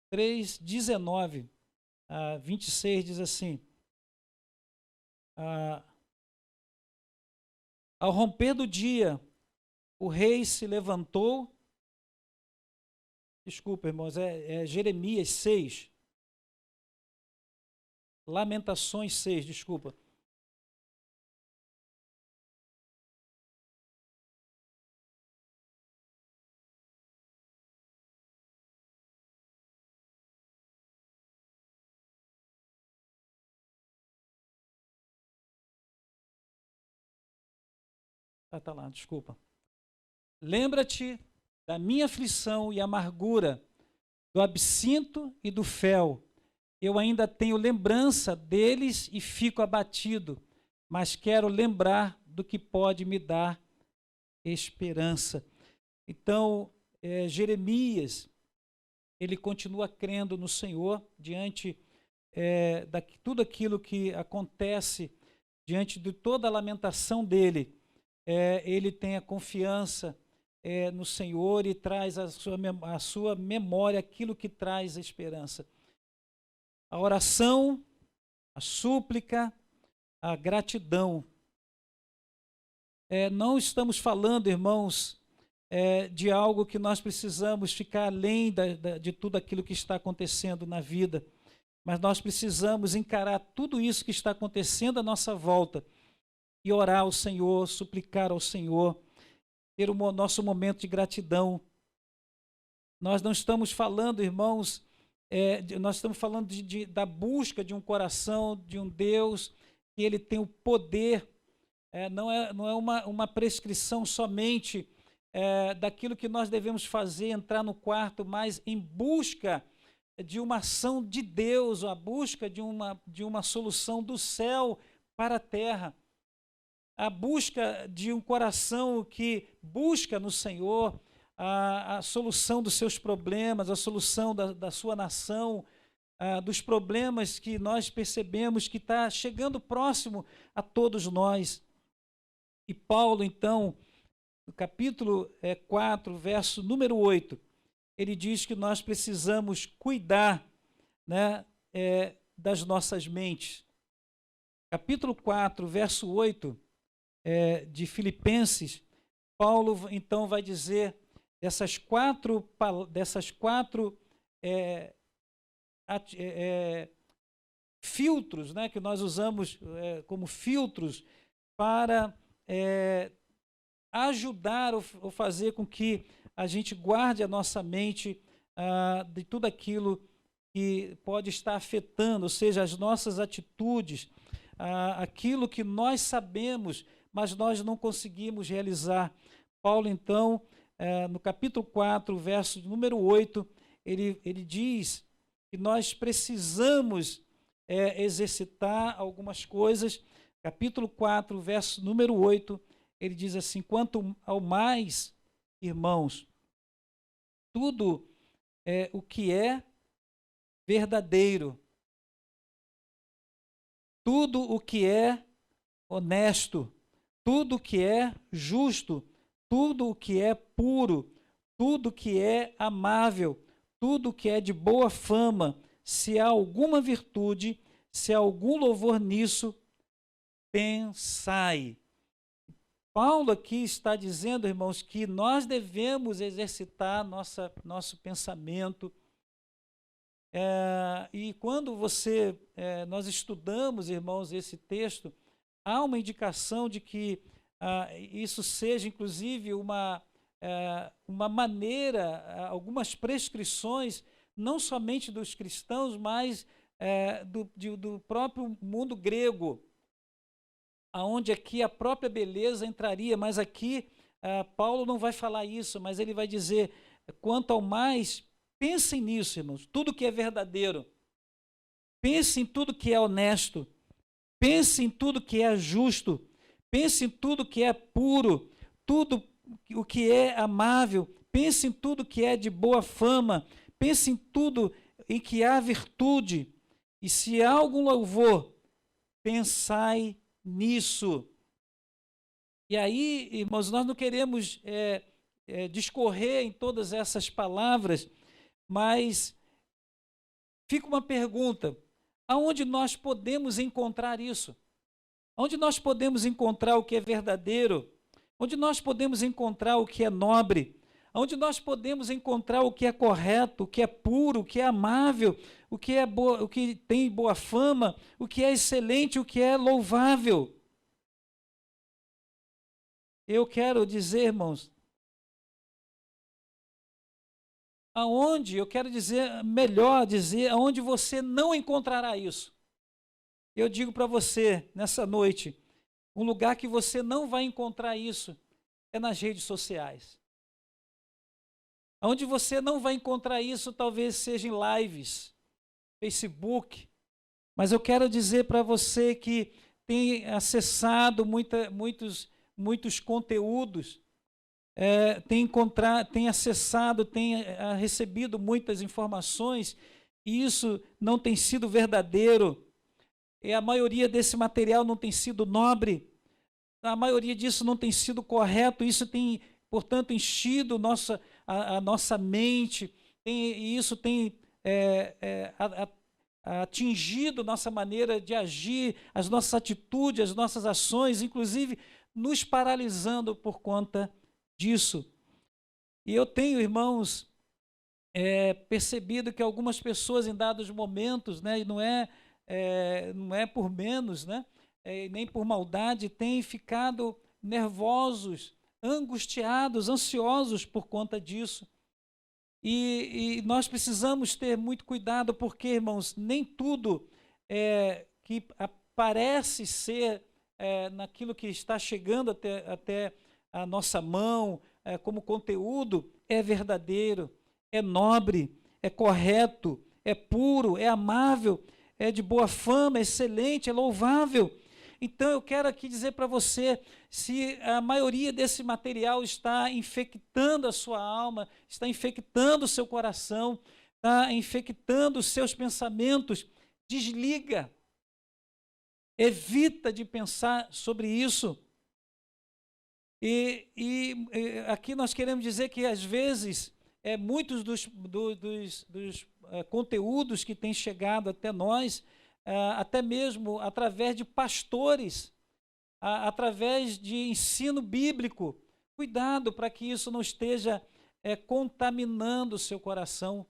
Três, 19 a 26 diz assim: ao romper do dia, o rei se levantou. Desculpa, irmãos, Jeremias 6. Lamentações 6, desculpa. Tá lá, desculpa. Lembra-te da minha aflição e amargura, do absinto e do fel. Eu ainda tenho lembrança deles e fico abatido, mas quero lembrar do que pode me dar esperança. Então, Jeremias, ele continua crendo no Senhor diante de tudo aquilo que acontece, diante de toda a lamentação dele. Ele tem a confiança no Senhor e traz a sua memória aquilo que traz a esperança. A oração, a súplica, a gratidão. Não estamos falando, irmãos, de algo que nós precisamos ficar além de tudo aquilo que está acontecendo na vida, mas nós precisamos encarar tudo isso que está acontecendo à nossa volta e orar ao Senhor, suplicar ao Senhor, ter o nosso momento de gratidão. Nós não estamos falando, irmãos, nós estamos falando da busca de um coração, de um Deus, que ele tem o poder, não é uma prescrição somente daquilo que nós devemos fazer, entrar no quarto, mas em busca de uma ação de Deus, a busca de uma solução do céu para a terra. A busca de um coração que busca no Senhor a solução dos seus problemas, a solução da sua nação, dos problemas que nós percebemos que está chegando próximo a todos nós. E Paulo, então, no capítulo 4, verso número 8, ele diz que nós precisamos cuidar, né, das nossas mentes. Capítulo 4, verso 8, de Filipenses, Paulo então vai dizer dessas quatro filtros, né, que nós usamos como filtros para ajudar ou fazer com que a gente guarde a nossa mente de tudo aquilo que pode estar afetando, ou seja, as nossas atitudes, aquilo que nós sabemos, mas nós não conseguimos realizar. Paulo, então, no capítulo 4, verso número 8, ele diz que nós precisamos exercitar algumas coisas. Capítulo 4, verso número 8, ele diz assim: quanto ao mais, irmãos, tudo o que é verdadeiro, tudo o que é honesto, tudo o que é justo, tudo o que é puro, tudo o que é amável, tudo o que é de boa fama, se há alguma virtude, se há algum louvor nisso, pensai. Paulo aqui está dizendo, irmãos, que nós devemos exercitar nosso pensamento. E quando nós estudamos, irmãos, esse texto, há uma indicação de que isso seja, inclusive, uma maneira, algumas prescrições, não somente dos cristãos, mas do próprio mundo grego, aonde aqui a própria beleza entraria, mas aqui Paulo não vai falar isso, mas ele vai dizer, quanto ao mais, pensem nisso, irmãos, tudo que é verdadeiro, pense em tudo que é honesto, pense em tudo que é justo, pense em tudo que é puro, tudo o que é amável, pense em tudo que é de boa fama, pense em tudo em que há virtude, e se há algum louvor, pensai nisso. E aí, irmãos, nós não queremos discorrer em todas essas palavras, mas fica uma pergunta: aonde nós podemos encontrar isso? Onde nós podemos encontrar o que é verdadeiro? Onde nós podemos encontrar o que é nobre? onde nós podemos encontrar o que é correto, o que é puro, o que é amável, o que é boa, o que tem boa fama, o que é excelente, o que é louvável. Eu quero dizer, irmãos, melhor dizer, aonde você não encontrará isso. Eu digo para você, nessa noite, um lugar que você não vai encontrar isso é nas redes sociais. Onde você não vai encontrar isso, talvez seja em lives, Facebook. Mas eu quero dizer para você que tem acessado muitos conteúdos, tem acessado, tem recebido muitas informações, e isso não tem sido verdadeiro. E a maioria desse material não tem sido nobre, a maioria disso não tem sido correto, isso tem, portanto, enchido a nossa mente, e isso tem atingido nossa maneira de agir, as nossas atitudes, as nossas ações, inclusive nos paralisando por conta disso. E eu tenho, irmãos, percebido que algumas pessoas em dados momentos, né, e não é por menos, né, nem por maldade, têm ficado nervosos, angustiados, ansiosos por conta disso. E nós precisamos ter muito cuidado, porque, irmãos, nem tudo que parece ser naquilo que está chegando até a nossa mão, como conteúdo, é verdadeiro, é nobre, é correto, é puro, é amável, é de boa fama, é excelente, é louvável. Então eu quero aqui dizer para você, se a maioria desse material está infectando a sua alma, está infectando o seu coração, está infectando os seus pensamentos, desliga. Evita de pensar sobre isso. E aqui nós queremos dizer que, às vezes, muitos dos conteúdos que têm chegado até nós, até mesmo através de pastores, através de ensino bíblico, cuidado para que isso não esteja contaminando o seu coração.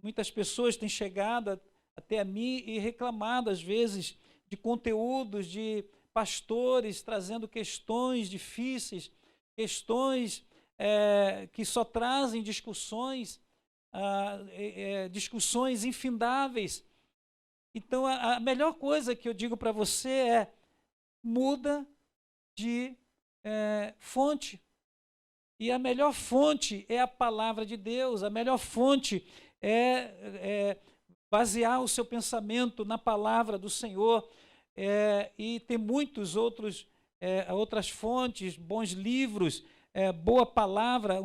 Muitas pessoas têm chegado até a mim e reclamado, às vezes, de conteúdos de pastores trazendo questões difíceis, questões que só trazem discussões infindáveis. Então, a melhor coisa que eu digo para você é: muda de fonte. E a melhor fonte é a palavra de Deus, a melhor fonte é basear o seu pensamento na palavra do Senhor, e tem outras fontes, bons livros, boa palavra,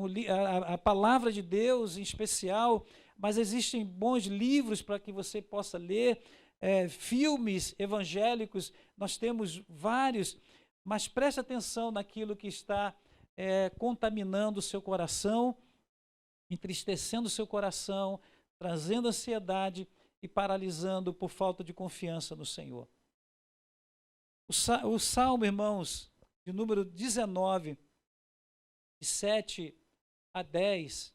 a palavra de Deus em especial, mas existem bons livros para que você possa ler, filmes evangélicos, nós temos vários, mas preste atenção naquilo que está contaminando o seu coração, entristecendo o seu coração, trazendo ansiedade e paralisando por falta de confiança no Senhor. O Salmo, irmãos, de número 19, de 7 a 10,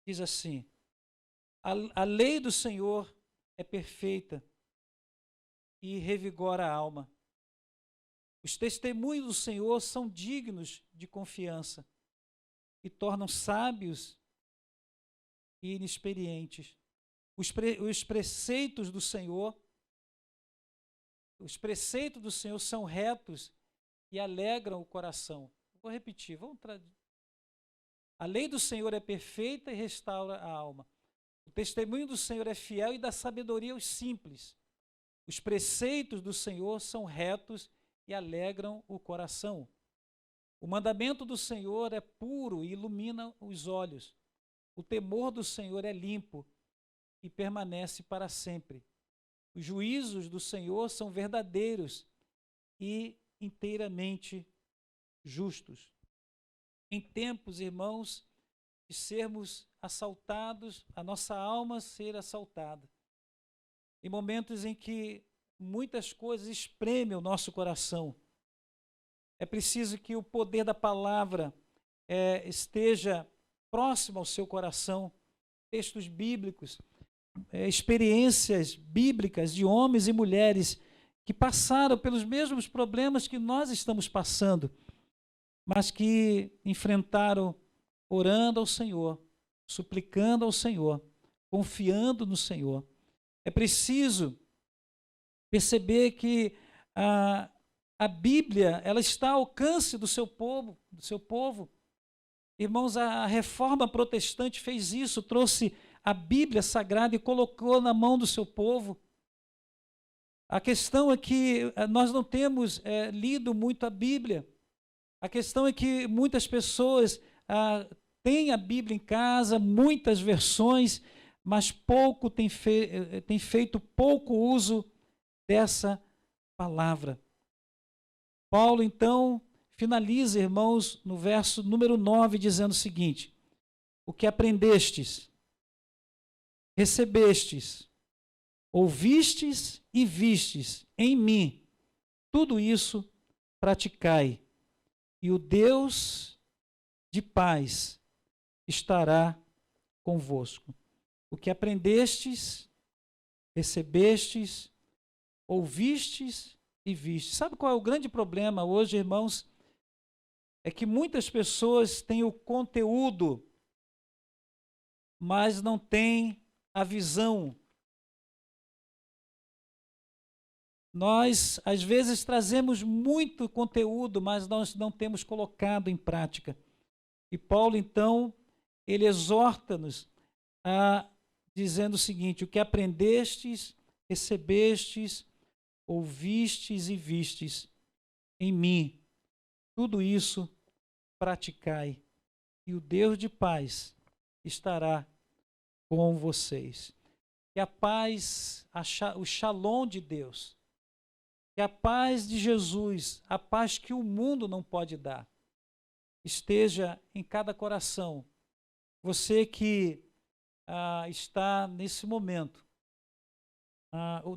diz assim: a lei do Senhor é perfeita e revigora a alma. Os testemunhos do Senhor são dignos de confiança e tornam sábios e inexperientes. Os preceitos do Senhor são retos e alegram o coração. Vou repetir, a lei do Senhor é perfeita e restaura a alma. O testemunho do Senhor é fiel e dá sabedoria aos simples. Os preceitos do Senhor são retos e alegram o coração. O mandamento do Senhor é puro e ilumina os olhos. O temor do Senhor é limpo e permanece para sempre. Os juízos do Senhor são verdadeiros e inteiramente justos. Em tempos, irmãos, de sermos assaltados, a nossa alma ser assaltada, em momentos em que muitas coisas espremem o nosso coração, é preciso que o poder da palavra esteja próximo ao seu coração, textos bíblicos, experiências bíblicas de homens e mulheres que passaram pelos mesmos problemas que nós estamos passando, mas que enfrentaram orando ao Senhor, suplicando ao Senhor, confiando no Senhor. É preciso perceber que a Bíblia, ela está ao alcance do seu povo. Irmãos, a reforma protestante fez isso, trouxe a Bíblia Sagrada e colocou na mão do seu povo. A questão é que nós não temos lido muito a Bíblia. A questão é que muitas pessoas têm a Bíblia em casa, muitas versões, mas tem feito pouco uso dessa palavra. Paulo, então, finaliza, irmãos, no verso número 9, dizendo o seguinte: o que aprendestes, recebestes, ouvistes e vistes em mim, tudo isso praticai, e o Deus de paz estará convosco. O que aprendestes, recebestes, ouvistes e vistes. Sabe qual é o grande problema hoje, irmãos? É que muitas pessoas têm o conteúdo, mas não têm a visão. Nós, às vezes, trazemos muito conteúdo, mas nós não temos colocado em prática. E Paulo, então, ele exorta-nos dizendo o seguinte: o que aprendestes, recebestes, ouvistes e vistes em mim, tudo isso praticai, e o Deus de paz estará com vocês. Que a paz, o shalom de Deus, que a paz de Jesus, a paz que o mundo não pode dar, esteja em cada coração. Você que está nesse momento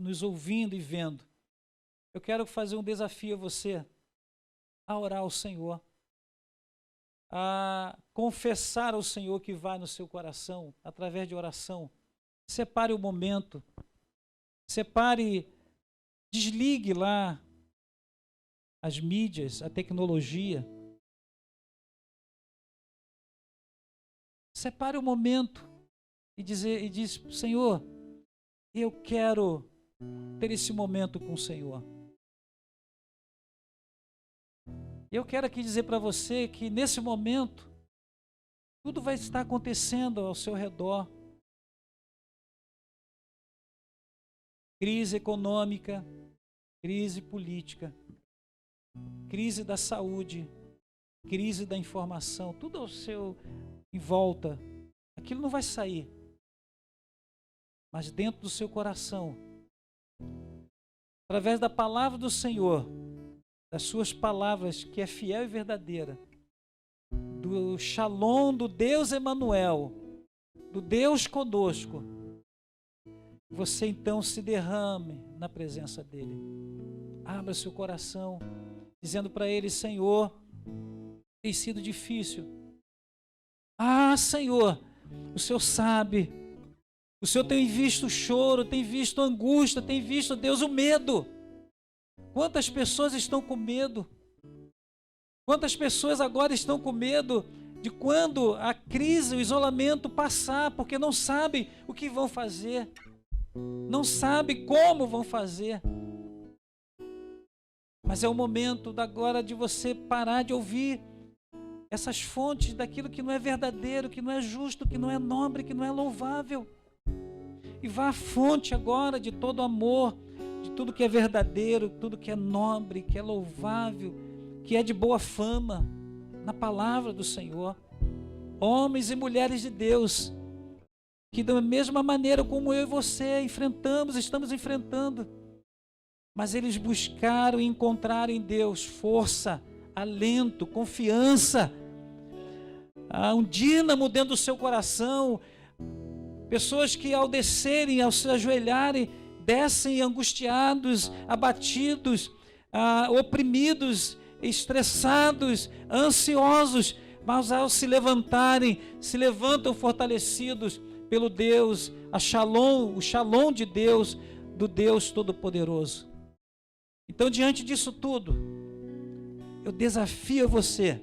nos ouvindo e vendo, eu quero fazer um desafio a você a orar ao Senhor, a confessar ao Senhor que vai no seu coração através de oração. Separe o momento, desligue lá as mídias, a tecnologia. Separe o momento e diz: Senhor, eu quero ter esse momento com o Senhor. Eu quero aqui dizer para você que nesse momento tudo vai estar acontecendo ao seu redor. Crise econômica, crise política, crise da saúde, crise da informação, tudo ao seu em volta. Aquilo não vai sair. Mas dentro do seu coração, através da palavra do Senhor, das suas palavras, que é fiel e verdadeira, do shalom do Deus Emanuel, do Deus conosco, você então se derrame na presença dele. Abra seu coração, dizendo para ele: Senhor, tem sido difícil. Senhor, o Senhor sabe. O Senhor tem visto o choro, tem visto a angústia, tem visto, Deus, o medo. Quantas pessoas estão com medo? Quantas pessoas agora estão com medo de quando a crise, o isolamento passar, porque não sabem o que vão fazer, não sabem como vão fazer. Mas é o momento agora de você parar de ouvir essas fontes daquilo que não é verdadeiro, que não é justo, que não é nobre, que não é louvável. E vá à fonte agora de todo amor, de tudo que é verdadeiro, tudo que é nobre, que é louvável, que é de boa fama, na palavra do Senhor. Homens e mulheres de Deus, que da mesma maneira como eu e você estamos enfrentando, mas eles buscaram e encontraram em Deus força, alento, confiança, um dínamo dentro do seu coração. Pessoas que ao descerem, ao se ajoelharem, descem angustiados, abatidos, oprimidos, estressados, ansiosos, mas ao se levantarem, se levantam fortalecidos pelo Deus, o Shalom de Deus, do Deus Todo-Poderoso. Então, diante disso tudo, eu desafio você,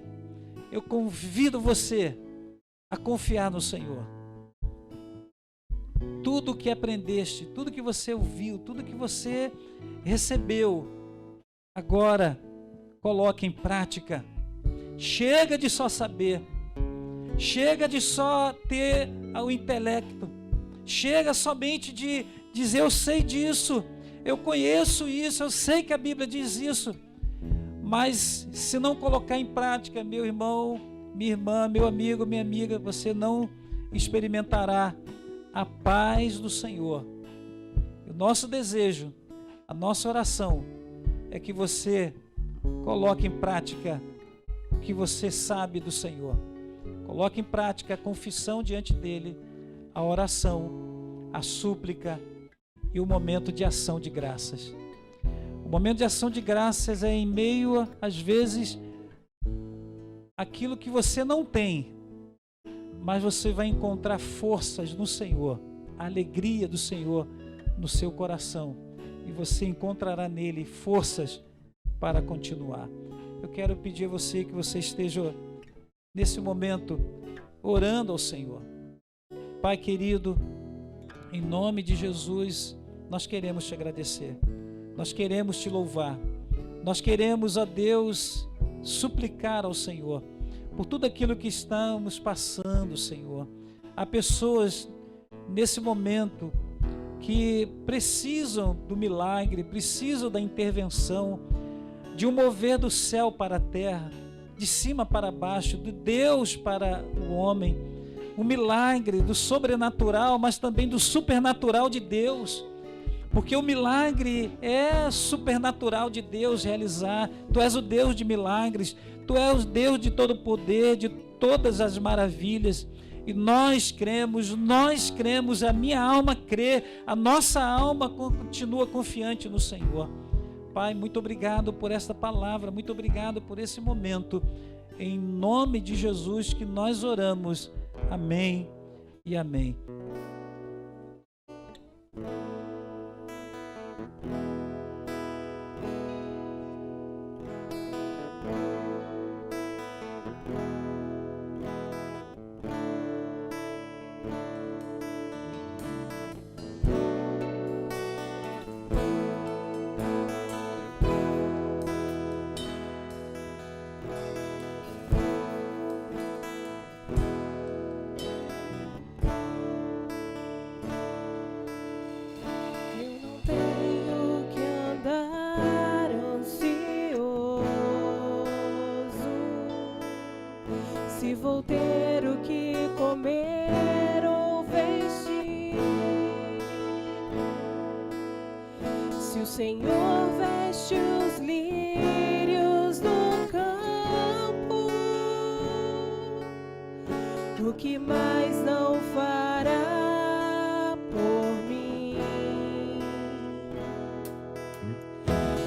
eu convido você a confiar no Senhor. Tudo que aprendeste, tudo que você ouviu, tudo que você recebeu, agora coloque em prática. Chega de só saber, chega de só ter o intelecto, chega somente de dizer eu sei disso, eu conheço isso, eu sei que a Bíblia diz isso, mas se não colocar em prática, meu irmão, minha irmã, meu amigo, minha amiga, você não experimentará a paz do Senhor. O nosso desejo, a nossa oração é que você coloque em prática o que você sabe do Senhor. Coloque em prática a confissão diante dele, a oração, a súplica e o momento de ação de graças. O momento de ação de graças é em meio, às vezes, aquilo que você não tem, mas você vai encontrar forças no Senhor, a alegria do Senhor no seu coração, e você encontrará nele forças para continuar. Eu quero pedir a você que você esteja nesse momento orando ao Senhor. Pai querido, em nome de Jesus, nós queremos te agradecer, nós queremos te louvar, nós queremos, ó Deus, suplicar ao Senhor por tudo aquilo que estamos passando, Senhor. Há pessoas nesse momento que precisam do milagre, precisam da intervenção, de um mover do céu para a terra, de cima para baixo, de Deus para o homem, um milagre do sobrenatural, mas também do supernatural de Deus, porque o milagre é supernatural de Deus realizar. Tu és o Deus de milagres, Tu és o Deus de todo poder, de todas as maravilhas, e nós cremos, a minha alma crê, a nossa alma continua confiante no Senhor. Pai, muito obrigado por esta palavra, muito obrigado por esse momento, em nome de Jesus que nós oramos, amém e amém. Se vou ter o que comer ou vestir, se o Senhor veste os lírios do campo, o que mais não fará por mim?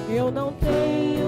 Eu não tenho